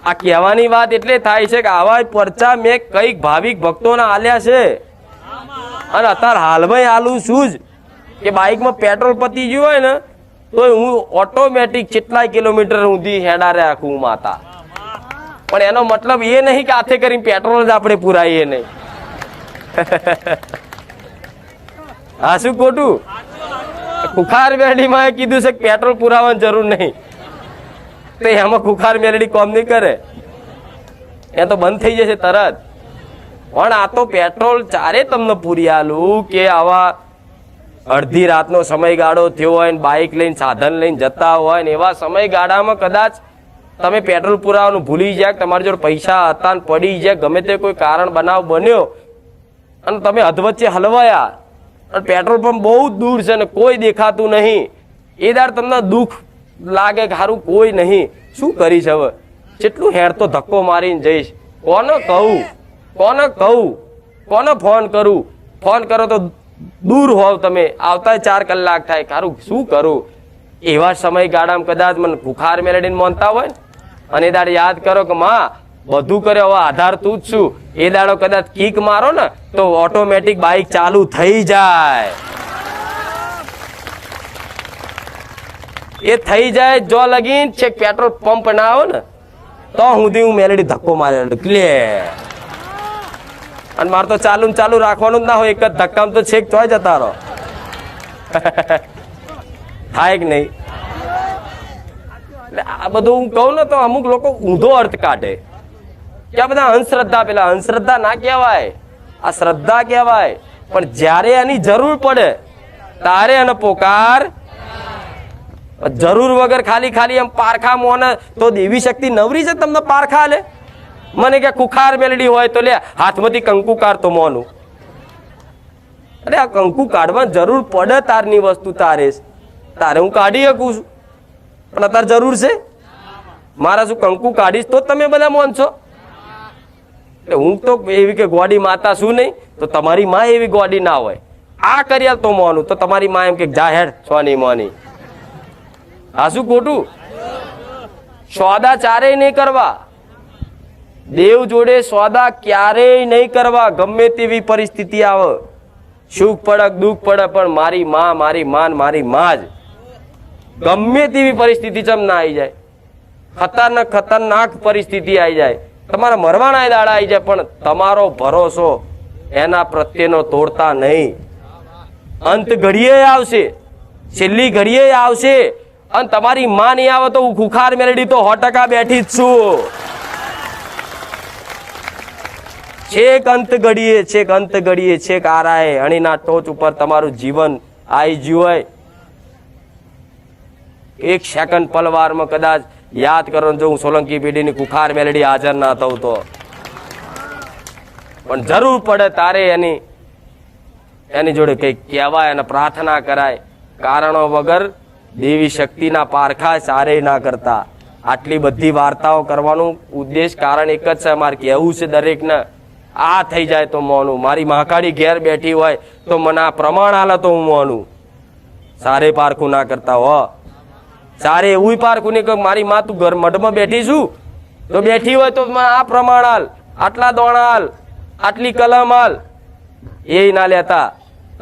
આ કહેવાની વાત એટલે થાય છે કે આવા પરચા મેં કઈક ભાવિક ભક્તોના આલ્યા છે અને અત્યારે હાલમાં આલું શું જ કે બાઇકમાં પેટ્રોલ પતી ગયું હોય ને તો હું ઓટોમેટિક કેટલાય કિલોમીટર સુધી હેડા રાખું માતા. પણ એનો મતલબ એ નહીં કે હાથે કરીને પેટ્રોલ જ આપણે પુરાઈએ નહીં. હા શું ખોટું? ખુખાર મેલડીમાં કીધું છે કે પેટ્રોલ પુરાવાની જરૂર નહીં, તો એમાં ખુખાર મેલડી કોમ નહીં કરે, એ તો બંધ થઈ જશે તરત. પણ આ તો પેટ્રોલ ચારે તમને પૂરી આલું કે આવા અડધી રાતનો સમયગાળો થયો હોય ને બાઇક લઈને સાધન લઈને જતા હોય ને એવા સમયગાળામાં કદાચ તમે પેટ્રોલ પુરાવાનું ભૂલી જાય, તમારી જોડે પૈસા હતા ને પડી જાય, ગમે તે કોઈ કારણ બનાવ બન્યો અને તમે અધવચ્ચે હલવાયા અને પેટ્રોલ પંપ બહુ દૂર છે ને કોઈ દેખાતું નહીં, એ દાર તમને દુઃખ લાગે કે સારું કોઈ નહીં, શું કરીશ હવે, કેટલું હેર તો ધક્કો મારીને જઈશ, કોને કહું, કોને ફોન કરું, ફોન કરો તો દૂર હોવ તમે, આવતા 4 કલાક થાય, સારું શું કરું. એવા સમયગાળામાં કદાચ મને ભૂખાર મેલડીને માનતા હોય અને એ દાડે યાદ કરો કે માં બધું કરે, હવે આધાર તું જ છું, એ દાડો કદાચ કિક મારો ને તો ઓટોમેટિક બાઇક ચાલુ થઈ જાય. એ થઈ જાય જો લગીન છેક પેટ્રોલ પંપ ના આવો ને તો સુધી હું મેલેડી ધક્કો મારે ક્લિયર. અને મારે તો ચાલુ રાખવાનું જ ના હોય, એક જ ધક્કામાં તો છેક ચોય જતા રહો. થાય કે નહીં? આ બધું હું કહું ને તો અમુક લોકો ઊંધો અર્થ કાઢે કે આ બધા અંધશ્રદ્ધા, પેલા અંધશ્રદ્ધા ના કહેવાય, આ શ્રદ્ધા કહેવાય. પણ જ્યારે એની જરૂર પડે તારે એને પોકાર, જરૂર વગર ખાલી એમ પારખા મોને તો દેવી શક્તિ નવરી છે તમને પારખા લે. મને કે કુખાર મેલડી હોય તો લે હાથમાંથી કંકુ કાઢતો મોનું. અરે આ કંકુ કાઢવાની જરૂર પડે તારની વસ્તુ તારે હું કાઢી શકું છું, પણ અત્યારે જરૂર છે મારા શું કંકુ કાઢીશ તો તમે બધા મોનશો. એટલે હું તો એવી કે ગોડી માતા શું નહીં, તો તમારી માં એવી ગોડી ના હોય, આ કર્યા તો મોનું, તો તમારી માં એમ કે જા હેડ સોની મોની. આ શું ખોટું? સોદા ચારેય નહીં કરવા, દેવ જોડે સોદા ક્યારેય નહીં કરવા, ગમે તેવી પરિસ્થિતિ આવે, સુખ પડે દુઃખ પડે, પણ મારી માં જ. ગમે તેવી પરિસ્થિતિ ચમ ના આવી જાય, ખતરનાક પરિસ્થિતિ આવી જાય, તમારા મરવાના દાડા આવી જાય, પણ તમારો ભરોસો એના પ્રત્યેનો તોડતા નહીં. અંત ઘડીએ આવશે, છેલ્લી ઘડીએ આવશે, અને તમારી માં નહીં આવે તો હું ખુખાર મેલડી તો 100% બેઠી જ છું. છેક અંત ઘડીએ છેક આરાએ અણીના ટોચ ઉપર તમારું જીવન આવી ગયું હોય. એક સેકન્ડ પલવારમાં કદાચ યાદ કરો જો હું સોલંકી પેઢીની કુખાર મેલડી હાજર ના થઉં તો, પણ જરૂર પડે તારે એની જોડે કઈક કહેવાય અને પ્રાર્થના કરાય. કારણો વગર દેવી શક્તિના પારખા સારે ના કરતા. આટલી બધી વાર્તાઓ કરવાનું ઉદ્દેશ કારણ એક જ છે, મારે કહેવું છે દરેકને, આ થઈ જાય તો મોનું. મારી મહાકાળી ઘેર બેઠી હોય તો મને આ પ્રમાણ હાલે તો હું મોનું. સારે પારખું ના કરતા હો, સારે એવું પારખું નહીં કે મારી માં તું ઘર મઢમાં બેઠી છું તો બેઠી હોય તો આ પ્રમાણ હાલ, આટલા દોણા હાલ, આટલી કલમ હાલ, એ ના લેતા.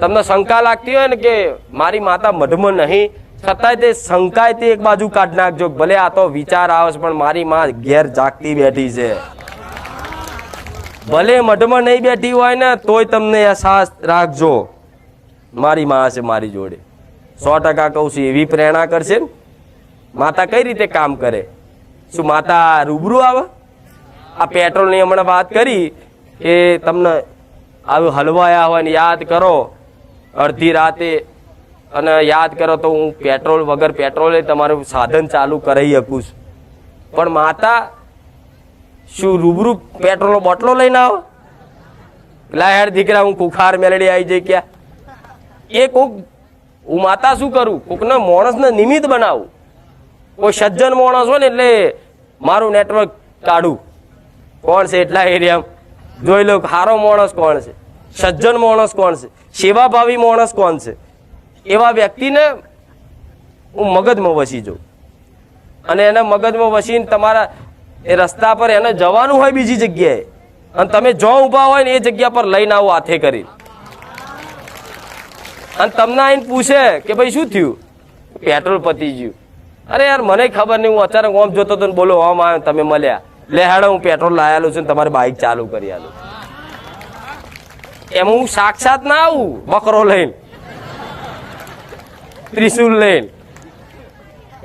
તમને શંકા લાગતી હોય ને કે મારી માતા મઢમાં નહીં, છતાંય તે શંકાય તે એક બાજુ કાઢ નાખજો, ભલે આ તો વિચાર આવે છે પણ મારી માં ઘેર જાગતી બેઠી છે. ભલે મઢમાં નહીં બેઠી હોય ને તોય તમને અહેસાસ રાખજો મારી માં છે મારી જોડે. 100% કહું છું, એવી પ્રેરણા કરશે ને. માતા કઈ રીતે કામ કરે? શું માતા રૂબરૂ આવે? આ પેટ્રોલની હમણાં વાત કરી કે તમને આવું હલવાયા હોય ને યાદ કરો અડધી રાતે અને યાદ કરો તો હું પેટ્રોલ વગર પેટ્રોલે તમારું સાધન ચાલુ કરાવી શકું છું. પણ માતા શું રૂબરૂ પેટ્રોલનો બોટલો લઈને આવો? લા હેડ દીકરા હું કુખાર મેલડી આવી જઈ ક્યાં? એ કોક હું માતા શું કરું, કોકના માણસને નિમિત્ત બનાવું. કોઈ સજ્જન માણસ હોય ને એટલે મારું નેટવર્ક કાઢું, કોણ છે એટલા એરિયામાં જોઈ લો સારો માણસ કોણ છે, સજ્જન માણસ કોણ છે, સેવાભાવી માણસ કોણ છે. એવા વ્યક્તિને હું મગજમાં વસી જાઉં અને એના મગજમાં વસીને તમારા એ રસ્તા પર એને જવાનું હોય બીજી જગ્યાએ અને તમે જો ઊભા હોય ને એ જગ્યા પર લઈને આવો હાથે કરી અને તમને આઈને પૂછે કે ભાઈ શું થયું? પેટ્રોલ પતી ગયું. અરે યાર મને ખબર નહીં, હું અચાનક ઓમ જોતો હતો ને બોલો ઓમ આવ્યો તમે મળ્યા, લે હેડો હું પેટ્રોલ લાયેલું છું ને તમારી બાઇક ચાલુ કરી આલું. એમ હું સાક્ષાત ના આવું બકરો લઈને, ત્રિશુલ લઈને.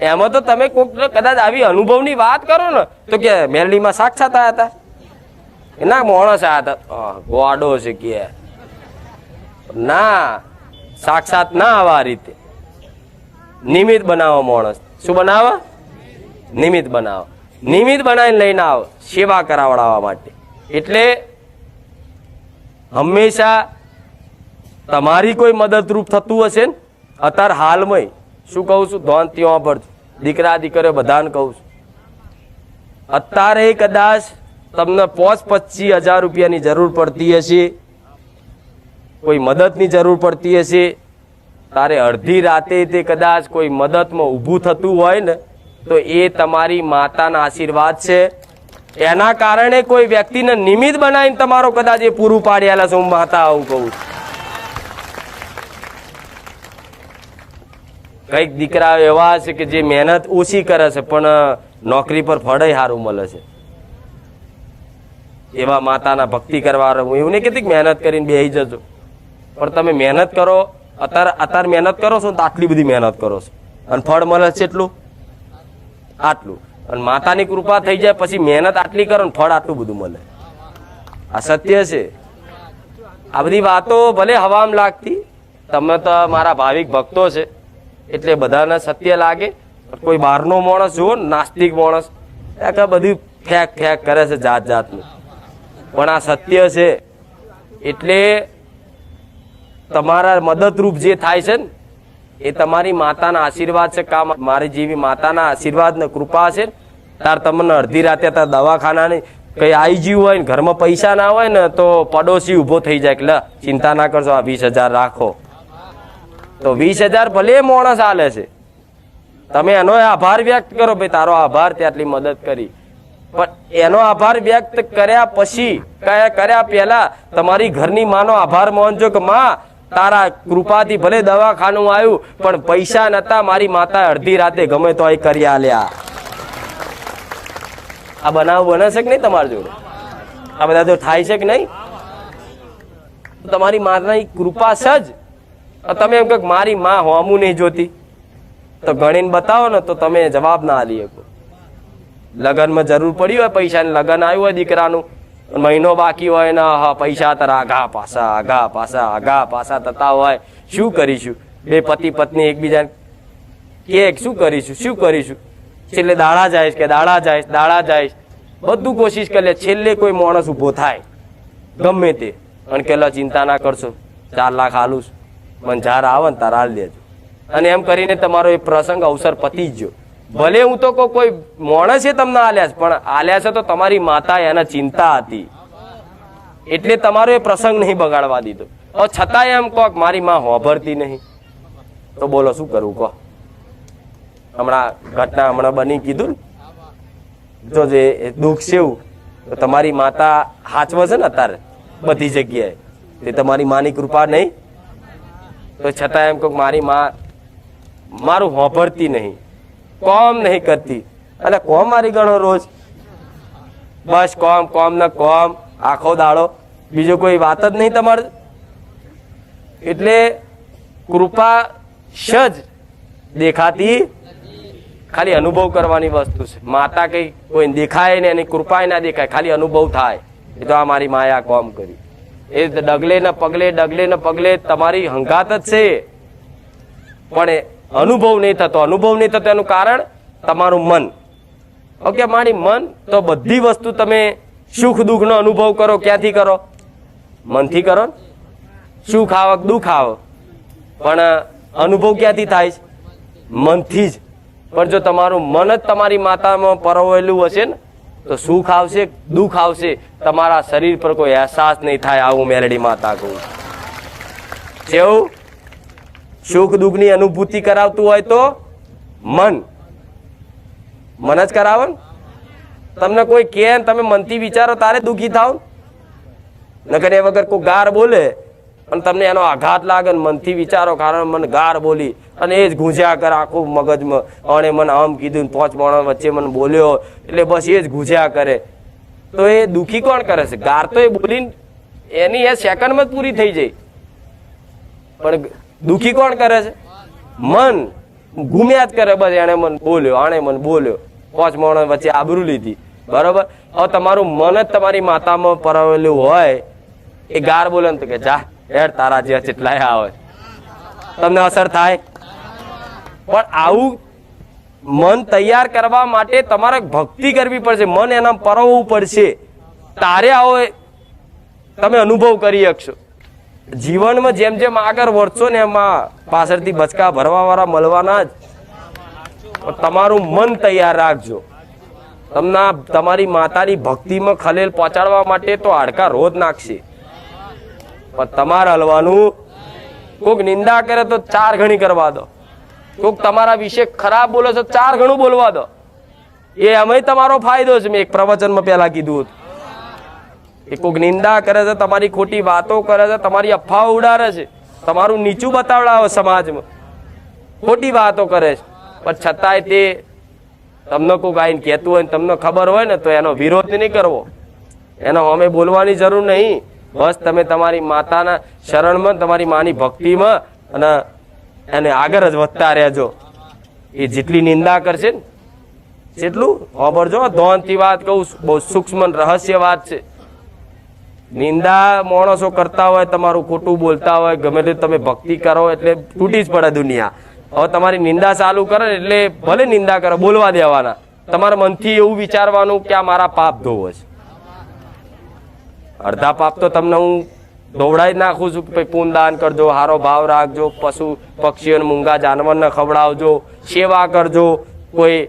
એમાં તો તમે કોઈક કદાચ આવી અનુભવની વાત કરો ને તો કે મેરડીમાં સાક્ષાત આવ્યા હતા, ના માણસ આવ્યા હતા, ગોડો છે કે ના, સાક્ષાત ના આવા રીતે નિમિત્ત બનાવો. માણસ શું બનાવે? નિમિત્ત બનાવો. નિમિત્ત બનાવીને લઈને આવો સેવા કરાવડાવવા માટે. એટલે હંમેશા તમારી કોઈ મદદરૂપ થતું હશે ને અત્યારે હાલમાં શું કહું છું, ધોન ત્યાં પડતું દીકરા દીકરીઓ બધાને કહું છું, અત્યારે કદાચ તમને 25,000 રૂપિયાની જરૂર પડતી હશે, કોઈ મદદની જરૂર પડતી હશે, તારે અડધી રાતે તે કદાચ કોઈ મદદમાં ઊભું થતું હોય ને તો એ તમારી માતાના આશીર્વાદ છે. એના કારણે કોઈ વ્યક્તિને નિમિત્ત બનાવીને તમારો કદાચ એ પૂરું પાડેલા છે. હું માતા આવું કહું છું. કઈક દીકરાઓ એવા છે કે જે મહેનત ઓછી કરે છે પણ નોકરી પર ફળ સારું મળે છે. એવા માતાના ભક્તિ કરવા, હું એવું નહીં કહેતી કે મહેનત કરીને બેસી જજો, પણ તમે મહેનત કરો. અત્યારે મહેનત કરો છો તો આટલી બધી મહેનત કરો છો અને ફળ મળે છે એટલું આટલું. અને માતાની કૃપા થઈ જાય પછી મહેનત આટલી કરો ને ફળ આટલું બધું મળે. આ સત્ય છે. આ બધી વાતો ભલે હવામાં લાગતી, તમે તો મારા ભાવિક ભક્તો છે એટલે બધાને સત્ય લાગે. કોઈ બહારનો માણસ જુઓ, નાસ્તિક માણસ બધું ફેક કરે છે જાત જાતનું, પણ આ સત્ય છે. એટલે તમારા મદદરૂપ જે થાય છે ને એ તમારી માતાના આશીર્વાદ છે. કામ મારી જેવી માતાના આશીર્વાદ ને કૃપા છે. તાર તમને અડધી રાતે તાર દવાખાનાની કઈ આવી ગયું હોય ને ઘરમાં પૈસા ના હોય ને તો પડોશી ઉભો થઈ જાય કે લે ચિંતા ના કરશો, આ 20,000 રાખો. તો 20,000 ભલે માણસ હાલે છે, તમે એનો આભાર વ્યક્ત કરો, ભાઈ તારો આભાર તે આટલી મદદ કરી. પણ એનો આભાર વ્યક્ત કર્યા પછી, કર્યા પહેલા તમારી ઘરની માનો આભાર માનજો કે માં તારા કૃપાથી ભલે દવાખાનું આવ્યું પણ પૈસા નતા, મારી માતા અડધી રાતે ગમે તો કરી આલ્યા. આ બનાવ બને છે કે નહીં તમારી જોડે? આ બધા જો થાય છે કે નહીં? તમારી માતાની કૃપા છે જ. તમે એમ કહો મારી માં હોમું નહીં જોતી, તો ગણીને બતાવો ને તો તમે જવાબ ના આલી શકો. લગ્નમાં જરૂર પડી હોય પૈસાની, લગ્ન આવ્યું હોય દીકરાનું, મહિનો બાકી હોય ને પૈસા તારા આગા પાછા થતા હોય, શું કરીશું? બે પતિ પત્ની એકબીજાને કે શું કરીશું? છેલ્લે દાડા જાય, બધું કોશિશ કરે, છેલ્લે કોઈ માણસ ઉભો થાય ગમે તે અને કે ચિંતા ના કરશો, 4 લાખ આલું મને જાર આવે ને તાર હાલ દેજો. અને એમ કરીને તમારો એ પ્રસંગ અવસર પતી જ ગયો. ભલે હું તો કોઈ માણસે તમને આલ્યા છે, પણ આલ્યા છે તો તમારી માતા એના ચિંતા હતી એટલે તમારો એ પ્રસંગ નહીં બગાડવા દીધો. છતાંય એમ કહો મારી માં હોભરતી નહીં, તો બોલો શું કરવું કહો? ઘટના બની કીધું ને, જો જે દુઃખ છે એવું તો તમારી માતા હાચવે છે ને અત્યારે બધી જગ્યાએ, તે તમારી માની કૃપા નહીં. તો છતાં એમ કહું મારી માં મારું હોભરતી નહીં, કોમ નહીં કરતી. અને કોમ મારી ગણો રોજ, બસ કોમ ને કોમ આખો દાડો, બીજો કોઈ વાત જ નહીં તમારે. એટલે કૃપા સજ દેખાતી, ખાલી અનુભવ કરવાની વસ્તુ છે. માતા કઈ કોઈ દેખાય ને એની કૃપા ના દેખાય, ખાલી અનુભવ થાય એ તો આ મારી માએ આ કોમ કરી. એ ડગલે ને પગલે તમારી હંગાત જ છે, પણ અનુભવ નહીં થતો. એનું કારણ તમારું મન. ઓકે, મારી મન તો બધી વસ્તુ તમે સુખ દુઃખ નો અનુભવ કરો ક્યાંથી કરો? મનથી કરો. સુખ આવે દુઃખ આવે પણ અનુભવ ક્યાંથી થાય? મનથી જ. પણ જો તમારું મન જ તમારી માતામાં પરોવેલું હશે ને તો સુખ આવશે, દુઃખ આવશે, તમારા શરીર પર કોઈ અહેસાસ નહીં થાય. આવું મેલડી માતા કહું. કેવું સુખ દુઃખ ની અનુભૂતિ કરાવતું હોય તો મન જ કરાવે ને. તમને કોઈ કે તમે મનથી વિચારો તારે દુઃખી થાવ, નકર એ વગર કોઈ ગાર બોલે અને તમને એનો આઘાત લાગે, મનથી વિચારો કારણ મને ગાર બોલી અને એ જ ગુંજ્યા કરે આખું મગજમાં, અને મને આમ કીધું 5 માણસ વચ્ચે મને બોલ્યો એટલે બસ એ જ ગુંજ્યા કરે. તો એ દુઃખી કોણ કરે છે? ગાર તો એ બોલીને એની એ સેકન્ડમાં જ પૂરી થઈ જાય, પણ દુઃખી કોણ કરે છે? મન ઘૂમ્યા જ કરે. બસ એને મને બોલ્યો, આણે મને બોલ્યો, 5 માણસ વચ્ચે આબરૂ લીધી, બરોબર. હવે તમારું મન જ તમારી માતામાં પરાવેલું હોય, એ ગાર બોલે ને તો કે જા હેડ તારા જે જેટલાય આવે, તમને અસર થાય. પણ આવું મન તૈયાર કરવા માટે તમારે ભક્તિ કરવી પડશે, મન એના પરવવું પડશે, તારે આવો તમે અનુભવ કરી શકશો. જીવનમાં જેમ જેમ આગળ વધશો ને એમાં પાછળથી બચકા ભરવા વાળા મળવાના જ. તમારું મન તૈયાર રાખજો. તમારી માતાની ભક્તિમાં ખલેલ પહોંચાડવા માટે તો હાડકા રોજ નાખશે, પણ તમારે હલવાનું. કોઈક નિંદા કરે તો 4 ગણી કરવા દો, કોઈક તમારા વિશે ખરાબ બોલે તો 4 ગણું બોલવા દો. એ અમે તમારો ફાયદો છે. મેં એક પ્રવચનમાં પહેલા કીધું હતું કે કોઈક નિંદા કરે છે, તમારી ખોટી વાતો કરે છે, તમારી અફવા ઉડાડે છે, તમારું નીચું બતાવડાવે સમાજમાં, ખોટી વાતો કરે છે, પણ છતાંય તે તમને કોઈક આવીને કહેતું હોય ને તમને ખબર હોય ને તો એનો વિરોધ નહીં કરવો, એનો અમે બોલવાની જરૂર નહીં. બસ તમે તમારી માતાના શરણમાં, તમારી માની ભક્તિમાં અને એને આગળ જ વધતા રહેજો. એ જેટલી નિંદા કરશે ને એટલું ખબરજો. ધોનથી વાત કહું, બહુ સૂક્ષ્મ રહસ્ય વાત છે. નિંદા માણસો કરતા હોય, તમારું ખોટું બોલતા હોય, ગમે તે તમે ભક્તિ કરો એટલે તૂટી જ પડે દુનિયા. હવે તમારી નિંદા ચાલુ કરે ને એટલે ભલે નિંદા કરો, બોલવા દેવાના. તમારા મનથી એવું વિચારવાનું કે આ મારા પાપ ધોવો છે. અડધા પાપ તો તમને હું દોવડાવી નાખું છું કે પૂન દાન કરજો, સારો ભાવ રાખજો, પશુ પક્ષીઓને મૂંગા જાનવરને ખવડાવજો, સેવા કરજો, કોઈ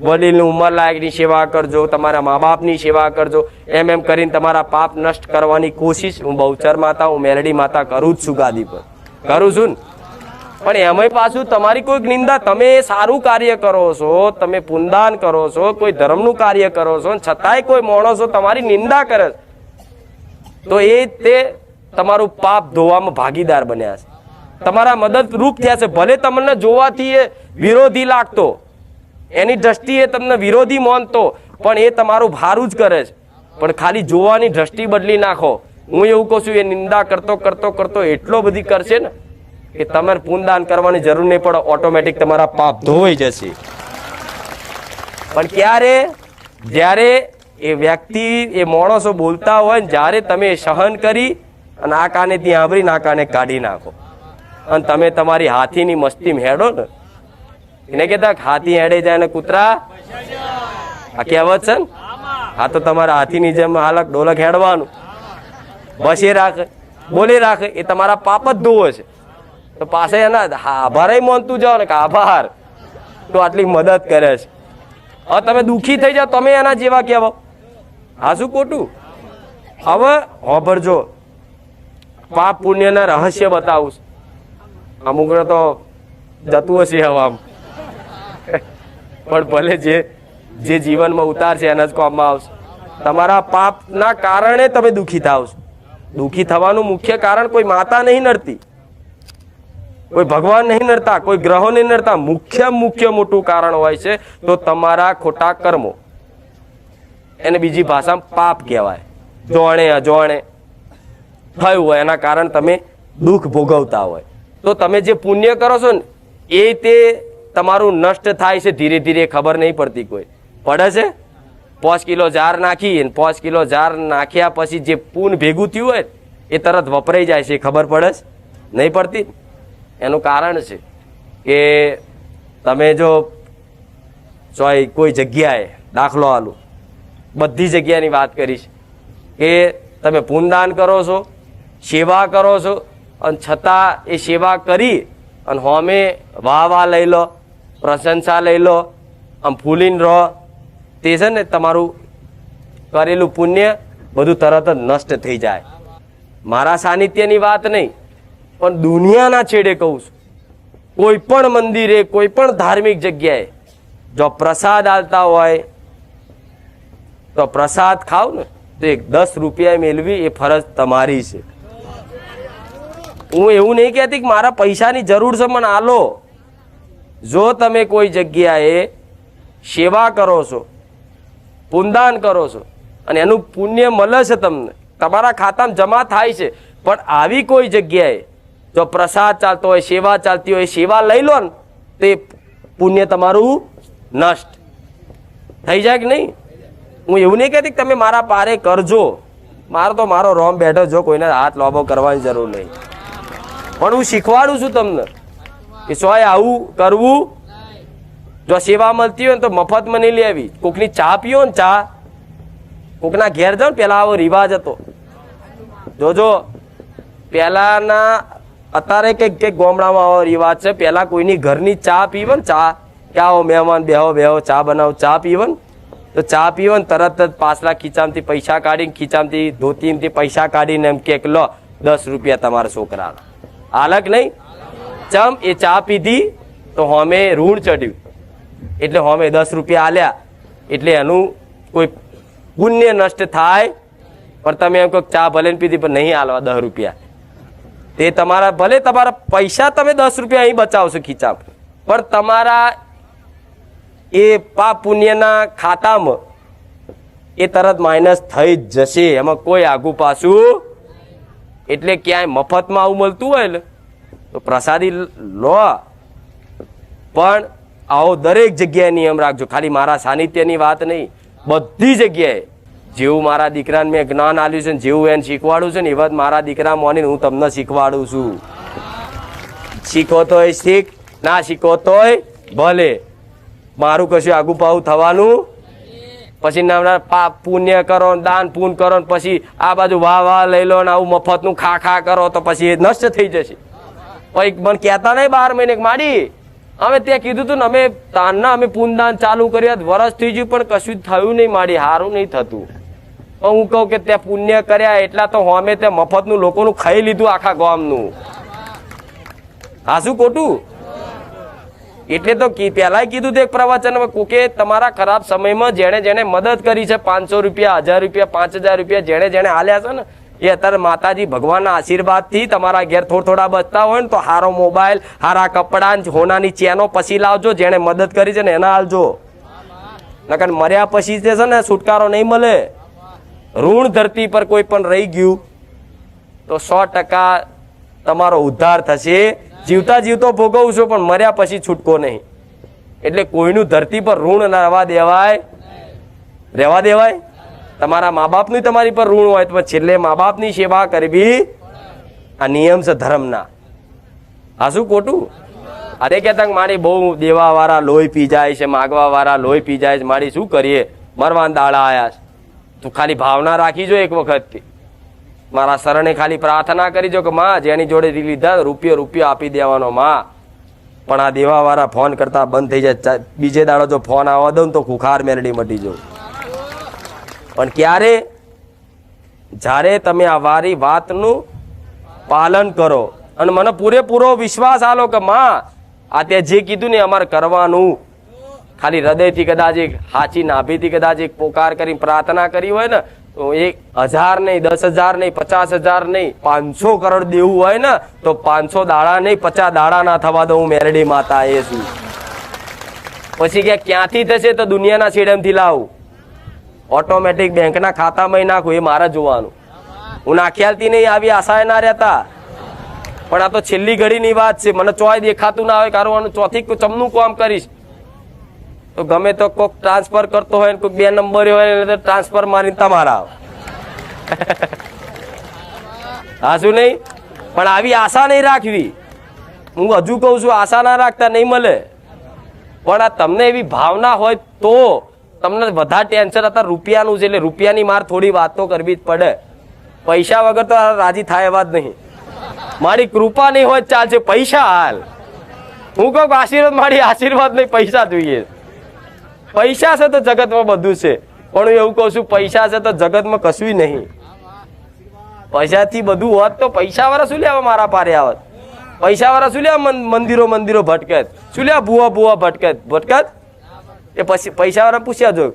વડીલની ઉંમર લાયકની સેવા કરજો, તમારા મા બાપની સેવા કરજો. એમ કરીને તમારા પાપ નષ્ટ કરવાની કોશિશ હું બહુચર માતા, હું મેલડી માતા કરું જ છું, ગાદી પર કરું છું ને. પણ એમાંય પાછું તમારી કોઈક નિંદા, તમે સારું કાર્ય કરો છો, તમે પુનદાન કરો છો, કોઈ ધર્મનું કાર્ય કરો છો, છતાંય કોઈ માણસો તમારી નિંદા કરે તો એ તે તમારું પાપ ધોવામાં ભાગીદાર બન્યા છે, તમારા મદદરૂપ થયા છે. ભલે તમને જોવાથી એ વિરોધી લાગતો, એની દ્રષ્ટિએ તમને વિરોધી માનતો, પણ એ તમારું ભારું જ કરે છે. પણ ખાલી જોવાની દ્રષ્ટિ બદલી નાખો. હું એવું કહું છું, એ નિંદા કરતો કરતો કરતો એટલો બધી કરશે ને કે તમારે પુનદાન કરવાની જરૂર નહીં પડે, ઓટોમેટિક તમારા પાપ ધોવાઈ જશે. પણ ક્યારે? જ્યારે એ વ્યક્તિ, એ માણસો બોલતા હોય ને જ્યારે તમે સહન કરી અને આ કાને ત્યાં આવરીને આ કાને કાઢી નાખો અને તમે તમારી હાથીની મસ્તીમાં હેડો ને, એને કહેતા હાથી હેડે જાય ને કૂતરા, આ કહેવત છે ને. હા, તો તમારા હાથીની જેમ હાલક ડોલક હેડવાનું, બસ એ રાખે, બોલી રાખે, એ તમારા પાપ જ ધોવો છે. તો પાસે એના આભાર માનતું જાઓ ને કે આભાર, તો આટલી મદદ કરે છે. હવે તમે દુઃખી થઈ જાઓ, તમે એના જેવા કહેવાઓ. હા, શું ખોટું? હવે હોભરજો, પાપ પુણ્યના રહસ્ય બતાવું. અમુકને તો જતું હશે હવામાં, પણ ભલે જે જીવનમાં ઉતારશે એના જ કામમાં આવશે. તમારા પાપના કારણે તમે દુઃખી થાવ છો. દુઃખી થવાનું મુખ્ય કારણ કોઈ માતા નહીં નડતી, કોઈ ભગવાન નહીં નડતા, કોઈ ગ્રહો નહીં નડતા. મુખ્ય મોટું કારણ હોય છે તો તમારા ખોટા કર્મો. એને બીજી ભાષામાં પાપ કહેવાય. જોણે અજોણે થયું હોય એના કારણે તમે દુઃખ ભોગવતા હોય. તો તમે જે પુણ્ય કરો છો ને એ તે તમારું નષ્ટ થાય છે ધીરે ધીરે, ખબર નહીં પડતી. કોઈ પડે છે 5 કિલો ઝાર નાખી, 5 કિલો ઝાર નાખ્યા પછી જે પૂન ભેગું થયું હોય એ તરત વપરાઈ જાય છે, ખબર પડે છે? નહીં પડતી. એનું કારણ છે કે તમે જો કોઈ જગ્યાએ, દાખલો આલું, બધી જગ્યાની વાત કરીશ કે તમે પુનદાન કરો છો, સેવા કરો છો, અને છતાં એ સેવા કરી અને હોમે વાહ લઈ લો, પ્રશંસા લઈ લો, આમ ફૂલીને રહો, તે છે ને તમારું કરેલું પુણ્ય બધું તરત જ નષ્ટ થઈ જાય. મારા સાનિધ્યની વાત નહીં, પણ દુનિયાના છેડે કહું છું, કોઈ પણ મંદિરે, કોઈ પણ ધાર્મિક જગ્યાએ જો પ્રસાદ આલતા હોય તો પ્રસાદ ખાવ ને તો 10 રૂપિયા મેળવી એ ફરજ તમારી છે. હું એવું નહીં કહેતી કે મારા પૈસાની જરૂર છે, મને આલો. જો તમે કોઈ જગ્યાએ સેવા કરો છો, પુનદાન કરો છો અને એનું પુણ્ય મળે છે, તમને તમારા ખાતામાં જમા થાય છે, પણ આવી કોઈ જગ્યાએ જો પ્રસાદ ચાલતો હોય, સેવા ચાલતી હોય, સેવા લઈ લો ને તો એ પુણ્ય તમારું નષ્ટ થઈ જાય કે નહીં? હું એવું નહીં કહેતી કે તમે મારા પારે કરજો, મારો રોમ બેઠો, જો કોઈને હાથ લોભો કરવાની જરૂર નહીં. પણ હું શીખવાડું છું તમને કે સોય આવું કરવું. જો સેવા મળતી હોય ને તો મફતમાં નહીં લેવી. કોકની ચા પીઓ ને, ચા કોકના ઘેર જાઓ ને, પેલા આવો રિવાજ હતો. જોજો પહેલાના, અત્યારે કઈક ગામડામાં આવો રિવાજ છે. પેલા કોઈની ઘરની ચા પીવે ને, ચા કે આવો મહેમાન બેહો બેહો ચા બનાવો, ચા પીવન તો ચા પીવન તરત જ પાછલા ખીચામાંથી પૈસા કાઢીને ખીચામાંથી ધોતીમાંથી પૈસા કાઢીને એમ કે લો 10 રૂપિયા તમારા છોકરાના. હાલક નહીં ચમ એ ચા પીધી તો હોમે ઋણ ચડ્યું એટલે હોમે 10 રૂપિયા આલ્યા એટલે એનું કોઈ પુણ્ય નષ્ટ થાય. પણ તમે એમ કહો ચા ભલે પીધી પણ નહીં હાલવા 10 રૂપિયા, તે તમારા ભલે તમારા પૈસા તમે 10 રૂપિયા અહીં બચાવશો ખીચા, પણ તમારા એ પાપ પુણ્યના ખાતામાં એ તરત માઇનસ થઈ જ જશે. એમાં કોઈ આગુ પાછું. એટલે ક્યાંય મફતમાં આવું મળતું હોય ને તો પ્રસાદી લો, પણ આવો દરેક જગ્યાએ નિયમ રાખજો. ખાલી મારા સાનિધ્યની વાત નહીં, બધી જગ્યાએ જેવું મારા દીકરાને મેં જ્ઞાન આપ્યું છે ને જેવું એને શીખવાડું છે ને એવા જ મારા દીકરા મોનીને હું તમને શીખવાડું છું. શીખો તોય શીખ, ના શીખો તોય ભલે, મારું કશું આગુ પાવું થવાનું પછી ના પુણ્ય કરો, દાન પૂન કરો, પછી આ બાજુ વાહ વાહ લઈ લો ને આવું મફતનું ખા ખા કરો તો પછી એ નષ્ટ થઈ જશે. પછી મને કહેતા નહીં 12 મહિને માડી અમે ત્યાં કીધું હતું ને અમે તાનના અમે પૂનદાન ચાલુ કર્યા, વરસ થઈ ગયું પણ કશું થયું નહીં માડી, સારું નહીં થતું. પણ હું કહું કે ત્યાં પુણ્ય કર્યા એટલા તો અમે ત્યાં મફતનું લોકોનું ખાઈ લીધું આખા ગામનું. હા શું ખોટું? એટલે તો પહેલા કીધું એક પ્રવચનમાં કોકે તમારા ખરાબ સમયમાં જેણે જેણે મદદ કરી છે 500 રૂપિયા, 1000 રૂપિયા, 5000 રૂપિયા જેણે જેણે હાલ્યા છે ને એ અત્યારે માતાજી ભગવાનના આશીર્વાદથી તમારા ઘેર થોડા બચતા હોય ને તો સારો મોબાઈલ, સારા કપડાં, હોનાની ચેનો પછી લાવજો. જેણે મદદ કરી છે ને એના હાલજો, નકર મર્યા પછી છે ને છુટકારો નહીં મળે. ઋણ ધરતી પર કોઈ પણ રહી ગયું તો 100% તમારો ઉદ્ધાર થશે. જીવતા જીવતો ભોગવશો પણ મર્યા પછી છૂટકો નહીં. એટલે કોઈનું ધરતી પર ઋણ ના રહેવા દેવાય. તમારા મા બાપનું તમારી પર ઋણ હોય તો છેલ્લે મા બાપની સેવા કરવી આ નિયમ છે ધર્મના. આ શું ખોટું? અરે કહેતા મારી બહુ દેવા વાળા લોહી પી જાય છે, માગવા વાળા લોહી પી જાય છે, મારી શું કરીએ, મરવાન દાડા આયા છે. તું ખાલી ભાવના રાખીજો એક વખત, મારા શરણે ખાલી પ્રાર્થના કરીજો કે માં જેની જોડે લીધા રૂપિયો આપી દેવાનો માં. પણ આ દેવા વાળા ફોન કરતા બંધ થઈ જાય. બીજે દાડો જો ફોન આવવા દઉં તો ખુખાર મેલડી મટી જાઉં. પણ ક્યારે? જ્યારે તમે આ વારી વાતનું પાલન કરો અને મને પૂરેપૂરો વિશ્વાસ આલો કે માં આ તે જે કીધું ને અમારે કરવાનું. ખાલી હૃદયથી કદાચ એક સાચી નાભીથી કદાચ એક પોકાર કરી પ્રાર્થના કરી હોય ને તો 1000 નહીં, 10,000 નહીં, 50,000 નહીં, 500 કરોડ દેવું હોય ને તો 500 દાડા નહીં 50 દાડા ના થવા દઉં મેરડી માતા. એ શું પછી કે ક્યાંથી થશે તો દુનિયાના છેડેમથી લાવું, ઓટોમેટિક બેંકના ખાતામાં નાખું, એ મારે જોવાનું. હું નાખ્યાલથી નહીં આવી આશાએ ના રહેતા. પણ આ તો છેલ્લી ઘડીની વાત છે, મને ચોય દેખાતું ના હોય કારણ ચોથી ચમનું કામ કરીશ તો ગમે તો કોઈક ટ્રાન્સફર કરતો હોય કોઈક 2 નંબર હોય તો ટ્રાન્સફર મારીને તમારા હા શું નહીં. પણ આવી આશા નહીં રાખવી. હું હજુ કહું છું આશા ના રાખતા, નહીં મળે. પણ આ તમને એવી ભાવના હોય તો તમને વધારે ટેન્શન હતા રૂપિયાનું છે એટલે રૂપિયાની માર થોડી વાતો કરવી જ પડે. પૈસા વગર તો રાજી થાય એવા જ નહીં. મારી કૃપા નહીં હોય ચાલશે, પૈસા હાલ. હું કહું આશીર્વાદ, મારી આશીર્વાદ નહીં, પૈસા જોઈએ. પૈસા છે તો જગતમાં બધું છે. પણ હું એવું કહું છું પૈસા છે તો જગતમાં કશું નહીં. પૈસાથી બધું હોત તો પૈસા વાળા શું લેવા મારા પારે આવત? પૈસા વાળા શું લેવા મંદિરો ભટકત? શું લેવા ભૂવા ભટકત? એ પછી પૈસા વાળા પૂછ્યા જો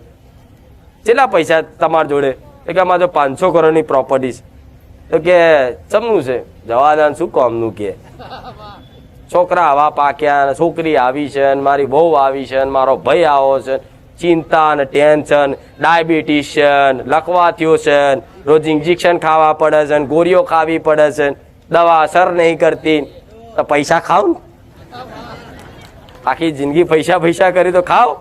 કેટલા પૈસા તમારા જોડે? તો કે અમારે 500 કરોડની પ્રોપર્ટી છે. તો કે ચમનું છે? જવાદાન શું કોમનું કે છોકરા આવા પાક્યા, છોકરી આવી છે, મારી બહુ આવી છે, મારો ભાઈ આવો છે, ચિંતા ને ટેન્શન, ડાયાબિટીસ છે, લકવા થયો છે, રોજ ઇન્જેક્શન ખાવા પડે છે, ગોળીઓ ખાવી પડે છે, દવા અસર નહીં કરતી. તો પૈસા ખાવ ને, આખી જિંદગી પૈસા કરી તો ખાઓ.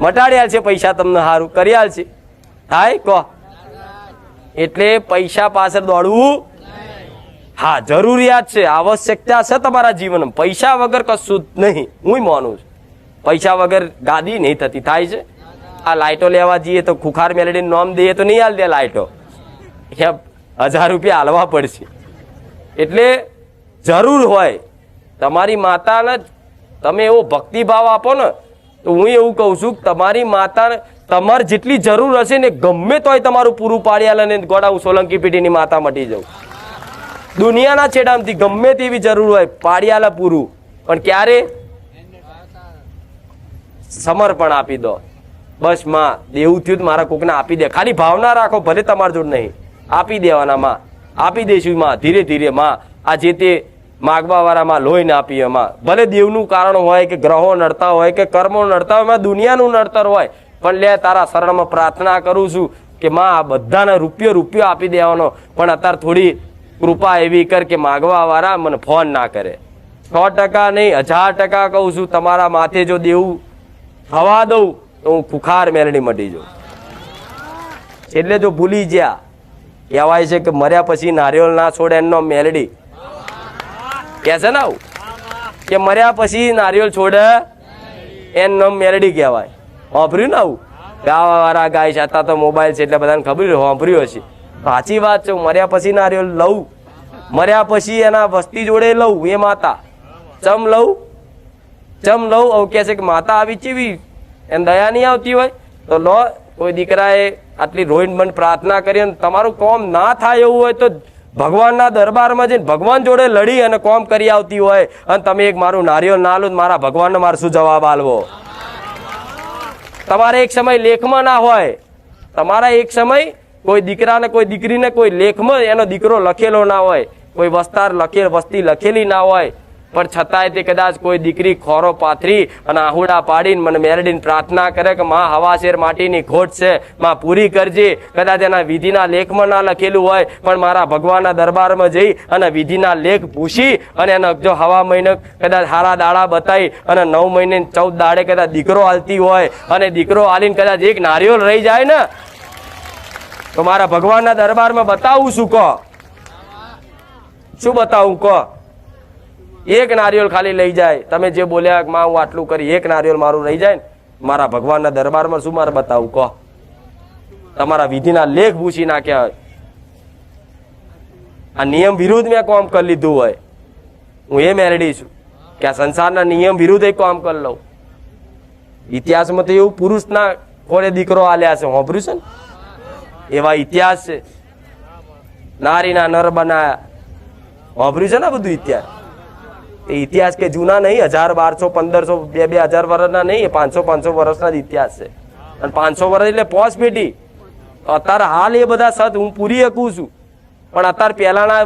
મટાડી આલ છે પૈસા, તમને સારું કરી આલ છે થાય કહો. એટલે પૈસા પાછળ દોડવું હા જરૂરિયાત છે, આવશ્યકતા છે તમારા જીવનમાં. પૈસા વગર કશું જ નહીં, હું માનું છું. પૈસા વગર ગાદી નહીં થતી, થાય છે. આ લાઇટો લેવા જઈએ તો ખુખાર મેલેડીનું નામ દઈએ તો નહીં હાલ દે લાઇટો, 1000 રૂપિયા હાલવા પડશે. એટલે જરૂર હોય તમારી માતાને તમે એવો ભક્તિભાવ આપો ને તો હું એવું કહું છું કે તમારી માતા તમારે જેટલી જરૂર હશે ને ગમે તોય તમારું પૂરું પાડી આલે ને ગોડા હું સોલંકી પેઢીની માતા મટી જાઉં, દુનિયાના છેડામાંથી ગમે તેવી જરૂર હોય પાડી આલે પૂરું, પણ ક્યારે સમર્પણ આપી દો, બસ માં દેવું થયું મારા કોકને આપી દે, ખાલી ભાવના રાખો, ભલે તમારા જોડ નહીં, આપી દેવાના માં, આપી દઈશું માં, ધીરે ધીરે માં, આ જે તે માગવા વાળા માં લોહીને આપીએ માં, ભલે દેવનું કારણ હોય કે ગ્રહો નડતા હોય કે કર્મો નડતા હોય, માં દુનિયાનું નડતર હોય, પણ લે તારા શરણમાં પ્રાર્થના કરું છું કે માં આ બધાને રૂપિયો આપી દેવાનો, પણ અત્યારે થોડી કૃપા એવી કર કે માગવા વાળા મને ફોન ના કરે, 100% નહીં 1000% કહું છું, તમારા માથે જો દેવું થવા દઉં તો હું ખુખાર મેલડી મટી જાઉં. એટલે જો ભૂલી ગયા, કહેવાય છે કે મર્યા પછી નારિયેળ ના છોડે એનો મેલડી કે છે ને, આવું કે મર્યા પછી નારિયેળ છોડે એનો મેલડી કહેવાય. સાંભળ્યું ને આવું? ગાવા વાળા ગાય છે, અત્યારે તો મોબાઈલ છે એટલે બધાને ખબર સાંભળ્યું હશે. સાચી વાત છે, મર્યા પછી નારિયેળ લઉં, મર્યા પછી એના વસ્તી જોડે લઉં, એ માતા ચમ લઉં આવું કે છે કે માતા આવી ચીવી એને દયા નહીં આવતી હોય તો લો, કોઈ દીકરાએ આટલી રોઈન બંધ પ્રાર્થના કરી અને તમારું કોમ ના થાય એવું હોય તો ભગવાનના દરબારમાં જઈને ભગવાન જોડે લડી અને કોમ કરી આવતી હોય, અને તમે એક મારું નારિયેળ ના લો, મારા ભગવાનને મારે શું જવાબ આલવો? તમારે એક સમય લેખમાં ના હોય, તમારા એક સમય કોઈ દીકરાને કોઈ દીકરીને કોઈ લેખમાં એનો દીકરો લખેલો ના હોય, કોઈ વસ્તી લખેલી ના હોય, પણ છતાંય તે કદાચ કોઈ દીકરી ખોરો પાથરી અને આહુડા પાડીને મને મેલડીને પ્રાર્થના કરે કે માં હવાશેર માટીની ખોટ છે, માં પૂરી કરજે. કદાચ એના વિધિના લેખમાં ના લખેલું હોય, પણ મારા ભગવાનના દરબારમાં જઈ અને વિધિના લેખ પૂછી અને એને જો હવા મહિને કદાચ હારા દાડા બતાવી અને 9 મહિને 14 દાડે કદાચ દીકરો હાલતી હોય અને દીકરો હાલીને કદાચ એક નારિયેળ રહી જાય ને, તો મારા ભગવાનના દરબારમાં બતાવું શું? કહો શું બતાવું? કહો એક નારિયેળ ખાલી લઈ જાય, તમે જે બોલ્યા માં હું આટલું કરી, એક નારિયેળ મારું રહી જાય ને મારા ભગવાનના દરબારમાં શું મારે બતાવું? કહો તમારા વિધિના લેખ પૂછી નાખ્યા હોય, આ નિયમ વિરુદ્ધ મેં કામ કરી લીધું હોય, હું એ મેળડી છું કે આ સંસારના નિયમ વિરુદ્ધ એક કામ કરી લઉં. ઇતિહાસમાં તો એવું પુરુષના ખોળે દીકરો આલ્યા છે, સાંભળ્યું છે ને? એવા ઇતિહાસ છે, નારીના નર બનાયા, સાંભળ્યું છે ને બધું ઇતિહાસ? એ ઇતિહાસ કે જૂના નહીં, 1000 1200 1500 2000 વર્ષના નહીં, 500 વર્ષના જ ઇતિહાસ છે. અને 500 વર્ષ એટલે પોસ પેઢી. અત્યારે હાલ એ બધા સત હું પૂરી શકું છું, પણ અત્યારે પહેલાના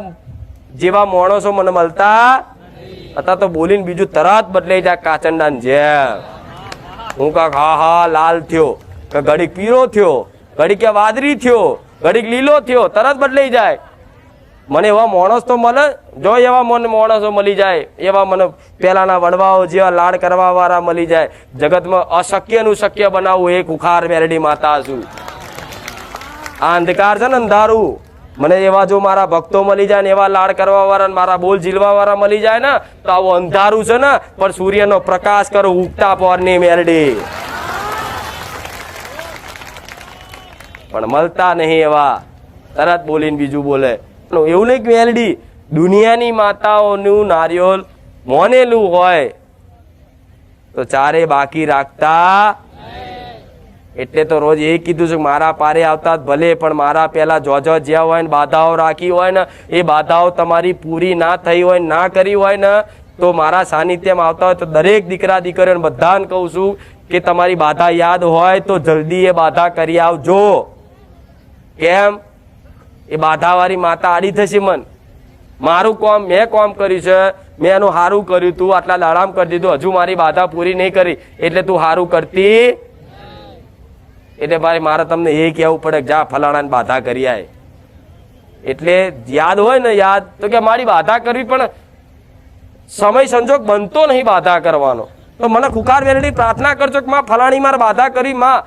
જેવા માણસો મને મળતા અત્યારે તો બોલીને બીજું તરત બદલાઈ જાય કાચંડાને જેમ. હું કાક હા લાલ થયો, કે ઘડીક પીળો થયો, ઘડીક કે વાદળી થયો, ઘડીક લીલો થયો, તરત બદલાઈ જાય. મને એવા માણસ તો મળે, જો એવા મને માણસો મળી જાય, એવા મને પેલાના વડવાઓ જેવા લાડ કરવા વાળા મળી જાય. જગતમાં અશક્યનું શક્ય બનાવવું એ કુખાર મેરડી માતા છું. આ અંધકાર છે ને અંધારું, મને એવા જો મારા ભક્તો મળી જાય ને એવા લાડ કરવા વાળા મારા બોલ ઝીલવા વાળા મળી જાય ને, તો આવું અંધારું છે ને પણ સૂર્યનો પ્રકાશ કરો ઉગતા પોરની મેરડી. પણ મળતા નહીં એવા, તરત બોલીને બીજું બોલે. એવું નહીં કે મેલડી દુનિયાની માતાઓનું નારિયેળ મોનેલું હોય તો ચારે બાકી રાખતા. એટલે તો રોજ એ કીધું છે કે મારા પારે આવતા ભલે, પણ મારા પેલા જો જ્યાં હોય ને બાધાઓ રાખી હોય ને, એ બાધાઓ તમારી પૂરી ના થઈ હોય, ના કરી હોય ને, તો મારા સાનિધ્યમાં આવતા હોય તો દરેક દીકરા દીકરીઓને બધાને કહું છું કે તમારી બાધા યાદ હોય તો જલ્દી એ બાધા કરી આવજો. કેમ? એ બાધાવાળી માતા આડી થશે. મારું કામ મેં કામ કર્યું છે, મેં એનું સારું કર્યું, તું આટલા દાડામ કરી દીધું, હજુ મારી બાધા પૂરી નહીં કરી એટલે તું સારું કરતી. એટલે ભાઈ મારે તમને એ કહેવું પડે કે જા ફલાણાને બાધા કરી આય. એટલે યાદ હોય ને, યાદ તો કે મારી બાધા કરવી, પણ સમય સંજોગ બનતો નહીં બાધા કરવાનો. તો મને ખુખાર વેલડી પ્રાર્થના કરજો કે માં ફલાણી મારે બાધા કરી, માં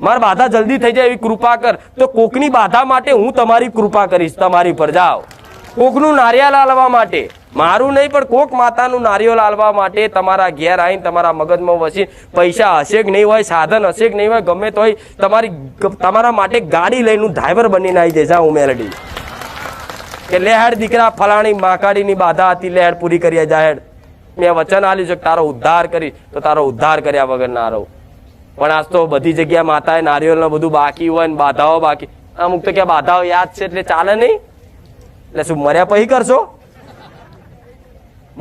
મારી બાધા જલ્દી થઈ જાય એવી કૃપા કર. તો કોકની બાધા માટે હું તમારી કૃપા કરીશ, તમારી પર જાઓ. કોકનું નારિયેળ આલવા માટે, મારું નહીં પણ કોક માતાનું નારિયેળ આલવા માટે તમારા ઘેર આવીને તમારા મગજમાં વસી, પૈસા હશે કે નહીં હોય, સાધન હશે કે નહીં હોય, ગમે તો તમારા માટે ગાડી લઈને ડ્રાઈવર બનીને આવી જાય. હું મેલડી કે લેહેડ દીકરા ફલાણી માકાડીની બાધા હતી, લેહેડ પૂરી કરી જાહેર. મેં વચન આલ્યું છે કે તારો ઉદ્ધાર કરી, તો તારો ઉદ્ધાર કર્યા વગર ના રહું. પણ આજ તો બધી જગ્યાએ માતાએ નારિયેળ ને બધું બાકી હોય ને બાધાઓ બાકી. અમુક તો ક્યાં બાધાઓ યાદ છે એટલે ચાલે નહીં. એટલે શું મર્યા પછી કરશો?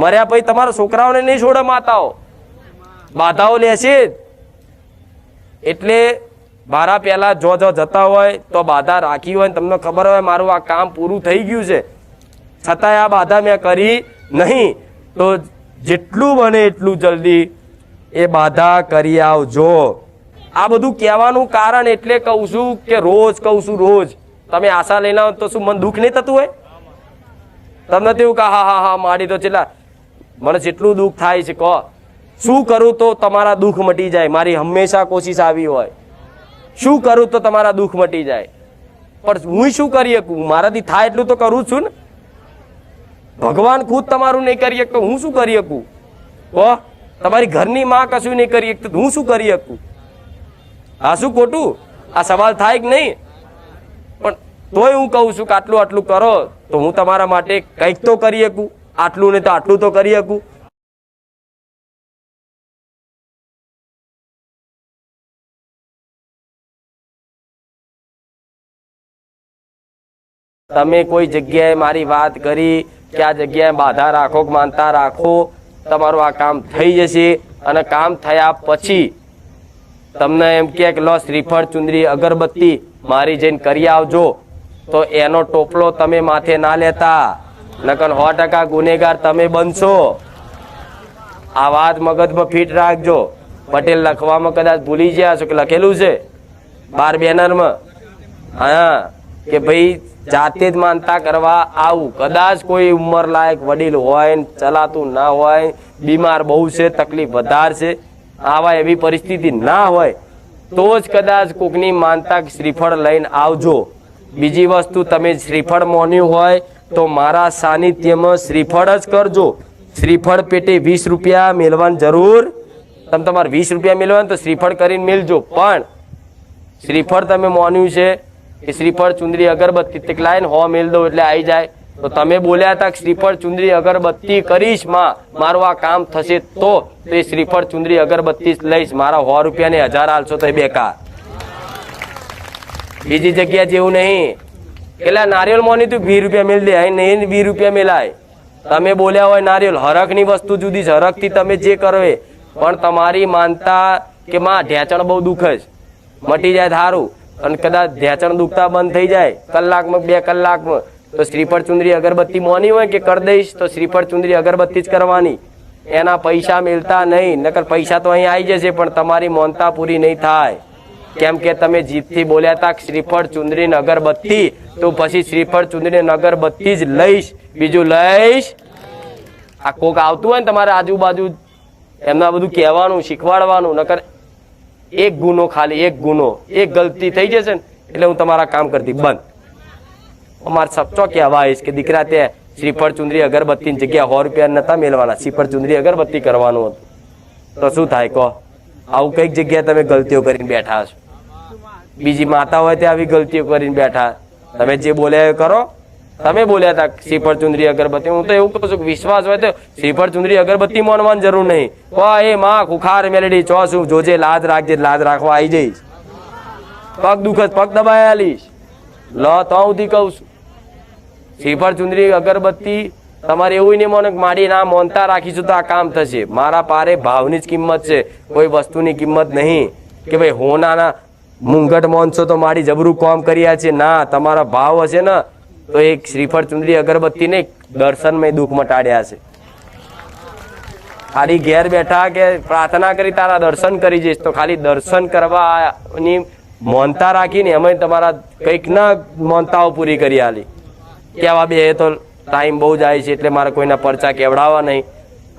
મર્યા પછી તમારા છોકરાઓને નહીં છોડે માતાઓ, બાધાઓ લેશે જ. એટલે મારા પહેલા જો જતા હોય તો બાધા રાખી હોય, તમને ખબર હોય મારું આ કામ પૂરું થઈ ગયું છે, છતાંય આ બાધા મેં કરી નહીં, તો જેટલું બને એટલું જલ્દી એ બાધા કરી આવજો. આ બધું કહેવાનું કારણ એટલે કહું છું કે રોજ કહું છું, રોજ તમે આશા લઈને આવો તો શું મન દુઃખ નહીં થતું હોય? તમને તેવું કે હા હા હા માડી તો છેલ્લા મને જેટલું દુઃખ થાય છે કહો. શું કરું તો તમારા દુઃખ મટી જાય? મારી હંમેશા કોશિશ આવી હોય, શું કરું તો તમારા દુઃખ મટી જાય. પણ હું શું કરી શકું? મારાથી થાય એટલું તો કરું છું ને. ભગવાન ખુદ તમારું નહીં કરી શકતો, હું શું કરી શકું? કહો, તમારી ઘરની માં કશું નહીં કરી શકતું, હું શું કરી શકું? આ શું ખોટું? આ સવાલ થાય કે નહીં? પણ તોય હું કહું છું કે આટલું આટલું કરો તો હું તમારા માટે કંઈક તો કરી શકું. આટલું ને તો આટલું તો કરી શકું. તમે કોઈ જગ્યાએ મારી વાત કરી કે આ જગ્યાએ બાધા રાખો કે માનતા રાખો, તમારું આ કામ થઈ જશે. અને કામ થયા પછી તમને એમ કે લો શ્રીફળ ચુંદડી અગરબત્તી મારી જઈને કરી આવજો, તો એનો ટોપલો તમે માથે ના લેતા, નકર 100% ગુનેગાર તમે બનશો. આ વાત મગજમાં ફિટ રાખજો. પટેલ લખવામાં કદાચ ભૂલી ગયા છો કે લખેલું છે બાર બેનરમાં, હા, કે ભાઈ જાતે જ માનતા કરવા આવું. કદાચ કોઈ ઉંમર લાયક વડીલ હોય, ચલાતું ના હોય, બીમાર બહુ છે, તકલીફ વધારે છે, આવા એવી પરિસ્થિતિ ના હોય તો જ કદાચ કોકની માનતા શ્રીફળ લઈને આવજો. બીજી વસ્તુ, તમે શ્રીફળ મોન્યું હોય તો મારા સાનિધ્યમાં શ્રીફળ જ કરજો. શ્રીફળ પેટે 20 રૂપિયા મેળવાની જરૂર. તમે તમારે 20 રૂપિયા મેળવવાનું તો શ્રીફળ કરીને મેળજો. પણ શ્રીફળ તમે મોન્યું છે કે શ્રીફળ ચુંદડી અગરબત્તી તે લાઈને 100 મેળ દો એટલે આવી જાય. તો તમે બોલ્યા હતા કે શ્રીફળ ચુંદડી અગરબત્તી કરીશ માં, મારું આ કામ થશે તો એ શ્રીફળ ચુંદડી અગરબત્તી જ લઈશ. મારા 100 રૂપિયા ને 1000 આલશો તો એ બેકાર. બીજી જગ્યા જેવું નહીં. એટલે નારિયેળ મોની તું 20 રૂપિયા મેળ દે, અહીં નહીં 20 રૂપિયા મેલાય. તમે બોલ્યા હોય નારિયેળ, હરખની વસ્તુ જુદી છે, હરખથી તમે જે કરો એ. પણ તમારી માનતા કે માં ઢેચણ બહુ દુખે છે, મટી જાય સારું, અને કદાચ ઢેચણ દુખતા બંધ થઈ જાય કલાકમાં 2 કલાકમાં, તો શ્રીફળ ચુંદડી અગરબત્તી મોની હોય કે કરી દઈશ તો શ્રીફળ ચુંદડી અગરબત્તી જ કરવાની. એના પૈસા મિલતા નહીં, નકર પૈસા તો અહીં આવી જશે પણ તમારી મોનતા પૂરી નહીં થાય. કેમ કે તમે જીતથી બોલ્યા હતા શ્રીફળ ચુંદડી અગરબત્તી, તો પછી શ્રીફળ ચુંદડી અગરબત્તી જ લઈશ, બીજું લઈશ. આ કોક આવતું હોય ને તમારે આજુબાજુ, એમના બધું કહેવાનું, શીખવાડવાનું. નકર એક ગુનો, ખાલી એક ગુનો, એક ગલતી થઈ જશે ને એટલે હું તમારા કામ કરતી બંધ. અમારે સચ્ચો કહેવાય કે દીકરા તે શ્રીફળ ચુંદડી અગરબત્તીની જગ્યા 100 રૂપિયા નતા મેળવાના, શ્રીફળ ચુંદડી અગરબત્તી કરવાનું હતું. તો શું થાય કહો? આવું કઈક જગ્યાએ તમે ગલતીઓ કરીને બેઠા છો. બીજી માતા હોય તે આવી ગલતીઓ કરીને બેઠા. તમે જે બોલ્યા એ કરો. તમે બોલ્યા હતા શ્રીફળ ચુંદડી અગરબત્તી, હું તો એવું કહું છું કે વિશ્વાસ હોય તો શ્રીફળ ચુંદડી અગરબત્તી માનવાની જરૂર નહીં. એ માં ખુખાર મેલેડી ચો શું, જોજે લાજ રાખજે, લાજ રાખવા આવી જઈશ. પગ દુખત પગ દબાઈ આલીશ. લો તો સુધી કહું છું શ્રીફળ ચુંદડી અગરબત્તી તમારે એવું નહીં માનો કે માડી ના મોનતા રાખીશું તો આ કામ થશે. મારા પારે ભાવની જ કિંમત છે, કોઈ વસ્તુની કિંમત નહીં કે ભાઈ હોનાના મુંગટ મોનશો તો માડી જબરું કામ કર્યા છે. ના, તમારા ભાવ હશે ને તો એક શ્રીફળ ચુંદડી અગરબત્તી ને દર્શનમાં દુઃખ મટાડ્યા છે. ખાલી ઘેર બેઠા કે પ્રાર્થના કરી તારા દર્શન કરી જઈશ, તો ખાલી દર્શન કરવાની મોનતા રાખીને એમાં તમારા કંઈક ના મોનતાઓ પૂરી કરી આલી. કહેવા બે તો ટાઈમ બહુ જાય છે એટલે મારે કોઈના પરચા કેવડાવવા નહીં.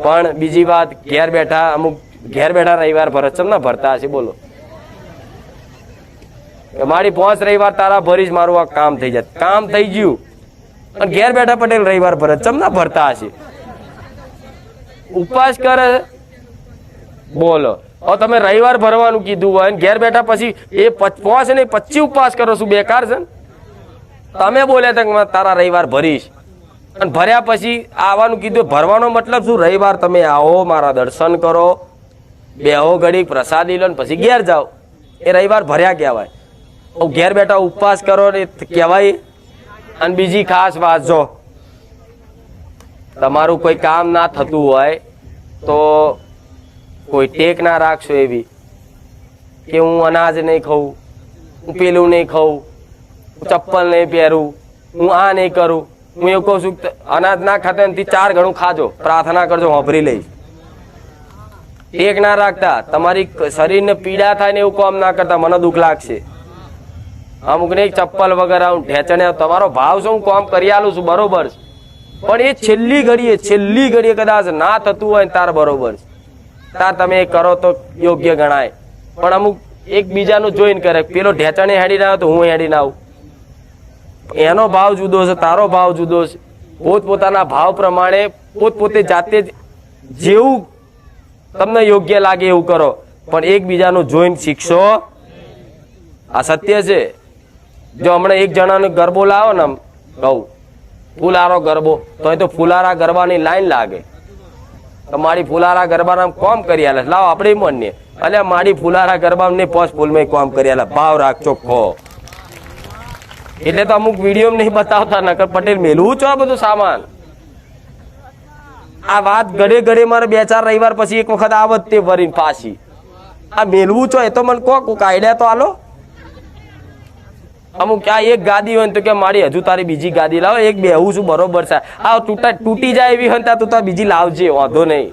પણ બીજી વાત, ઘેર બેઠા અમુક ઘેર બેઠા રવિવાર ભરત ચમ ના ભરતા હશે? બોલો, મારી 5 રવિવાર તારા ભરીશ, મારું આ કામ થઈ જાય. કામ થઈ ગયું અને ઘેર બેઠા પટેલ રવિવાર ભરત ચમ ના ભરતા હશે? ઉપવાસ કરે. બોલો, તમે રવિવાર ભરવાનું કીધું હોય ઘેર બેઠા પછી એ 5 ને 25 ઉપવાસ કરો, શું બેકાર છે? તમે બોલ્યા હતા તારા રવિવાર ભરીશ અને ભર્યા પછી આવવાનું કીધું. ભરવાનો મતલબ શું? રવિવાર તમે આવો, મારા દર્શન કરો, બેહો ઘડી પ્રસાદી લો ને પછી ઘેર જાઓ. એ રવિવાર ભર્યા કહેવાય. ઘેર બેઠા ઉપવાસ કરો ને કહેવાય. અને બીજી ખાસ વાત, જો તમારું કોઈ કામ ના થતું હોય તો કોઈ ટેક ના રાખશો એવી કે હું અનાજ નહીં ખાઉં, હું પેલું નહીં ખાઉં, હું ચપ્પલ નહીં પહેરું, હું આ નહીં કરું. હું એવું કહું છું અનાજ ના ખાતા એનાથી 4 ગણું ખાજો, પ્રાર્થના કરજો, વાપરી લઈશ. ટેક ના રાખતા, તમારી શરીરને પીડા થાય ને એવું કામ ના કરતા, મને દુઃખ લાગશે. અમુકને એક ચપ્પલ વગર આવું ઢેચણે, તમારો ભાવ શું, હું કામ કરી આલું છું બરોબર છે, પણ એ છેલ્લી ઘડીએ કદાચ ના થતું હોય તાર બરોબર છે, તાર તમે કરો તો યોગ્ય ગણાય. પણ અમુક એકબીજાનું જોઈને કરે, પેલો ઢેચણે હેડી ના આવે તો હું હેડી ના આવું. એનો ભાવ જુદો છે, તારો ભાવ જુદો છે. પોતપોતાના ભાવ પ્રમાણે પોતપોતે જાતે જ જેવું તમને યોગ્ય લાગે એવું કરો, પણ એકબીજાનું જોઈને શીખશો. આ સત્ય છે. જો હમણાં એક જણાનો ગરબો લાવો ને, કહું ફુલારો ગરબો, તો ફુલારા ગરબાની લાઈન લાગે. તો મારી ફુલારા ગરબાના કોમ કરી આલે, લાવો આપણે માનીએ, એટલે મારી ફુલારા ગરબા ને પોસ્ટ ફૂલમાં કોમ કરી આલે, ભાવ રાખ ચોખ્ખો. એટલે તો અમુક વિડીયો નહીં બતાવતા, નકર પટેલ મેલવું છો આ બધું સામાન. આ વાત ઘડે ઘડે મારે 2-4 રવિવાર પછી એક વખત આવત તે ભરીને પાછી. આ મેલવું છો એ તો મને કોક આઈડિયા તો આલો. અમુક આ એક ગાદી હોય તો કે મારી હજુ તારી બીજી ગાદી લાવો, એક બેહું છું બરોબર છે. આ તૂટી જાય એવી હોય તું તાર બીજી લાવજે, વાંધો નહીં.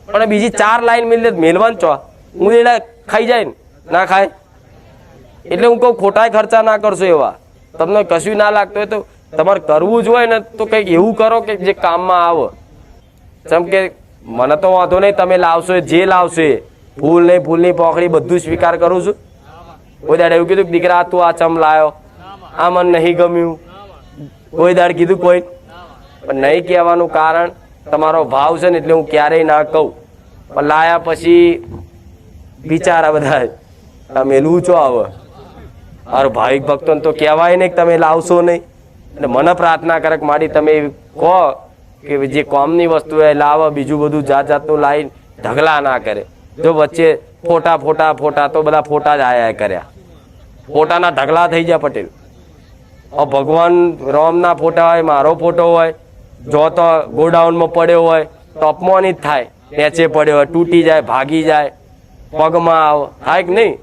પણ બીજી 4 લાઈન મેલવાનું છો, હું એટલે ખાઈ જાય ને ના ખાય. એટલે હું કહું ખોટા ખર્ચા ના કરશો. એવા તમને કશું ના લાગતું હોય તો તમારે કરવું જ હોય ને તો કંઈક એવું કરો કે જે કામમાં આવે. જેમ કે મને તો વાંધો નહીં, તમે લાવશો જે લાવશો એ, ફૂલ નહીં ફૂલની પોખડી બધું સ્વીકાર કરું છું. કોઈ દાડે એવું કીધું દીકરા તું આ ચમ લાયો, આ મને નહીં ગમ્યું, કોઈ દાડે કીધું કોઈ? પણ નહીં કહેવાનું કારણ તમારો ભાવ છે ને, એટલે હું ક્યારેય ના કહું. પણ લાયા પછી બિચારા બધા મેલું છો આવે. મારું ભાવિક ભક્તોને તો કહેવાય નહીં કે તમે લાવશો નહીં. એટલે મને પ્રાર્થના કરે કે મારી તમે કહો કે જે કોમની વસ્તુ એ લાવો, બીજું બધું જાત જાતનું લાવીને ઢગલા ના કરે. જો વચ્ચે ફોટા તો બધા ફોટા જ આયા કર્યા, ફોટાના ઢગલા થઈ ગયા પટેલ. ભગવાન રામના ફોટા હોય, મારો ફોટો હોય, જો તો ગોડાઉનમાં પડ્યો હોય તો અપમાનિત થાય, નેચે પડ્યો હોય તૂટી જાય, ભાગી જાય, પગમાં આવે, થાય કે નહીં?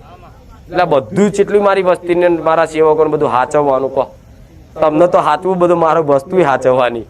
એટલે બધું જેટલું મારી વસ્તીને મારા સેવકોને બધું હાચવવાનું કહો. તમને તો હાચવું બધું, મારું વસ્તુ હાચવવાની.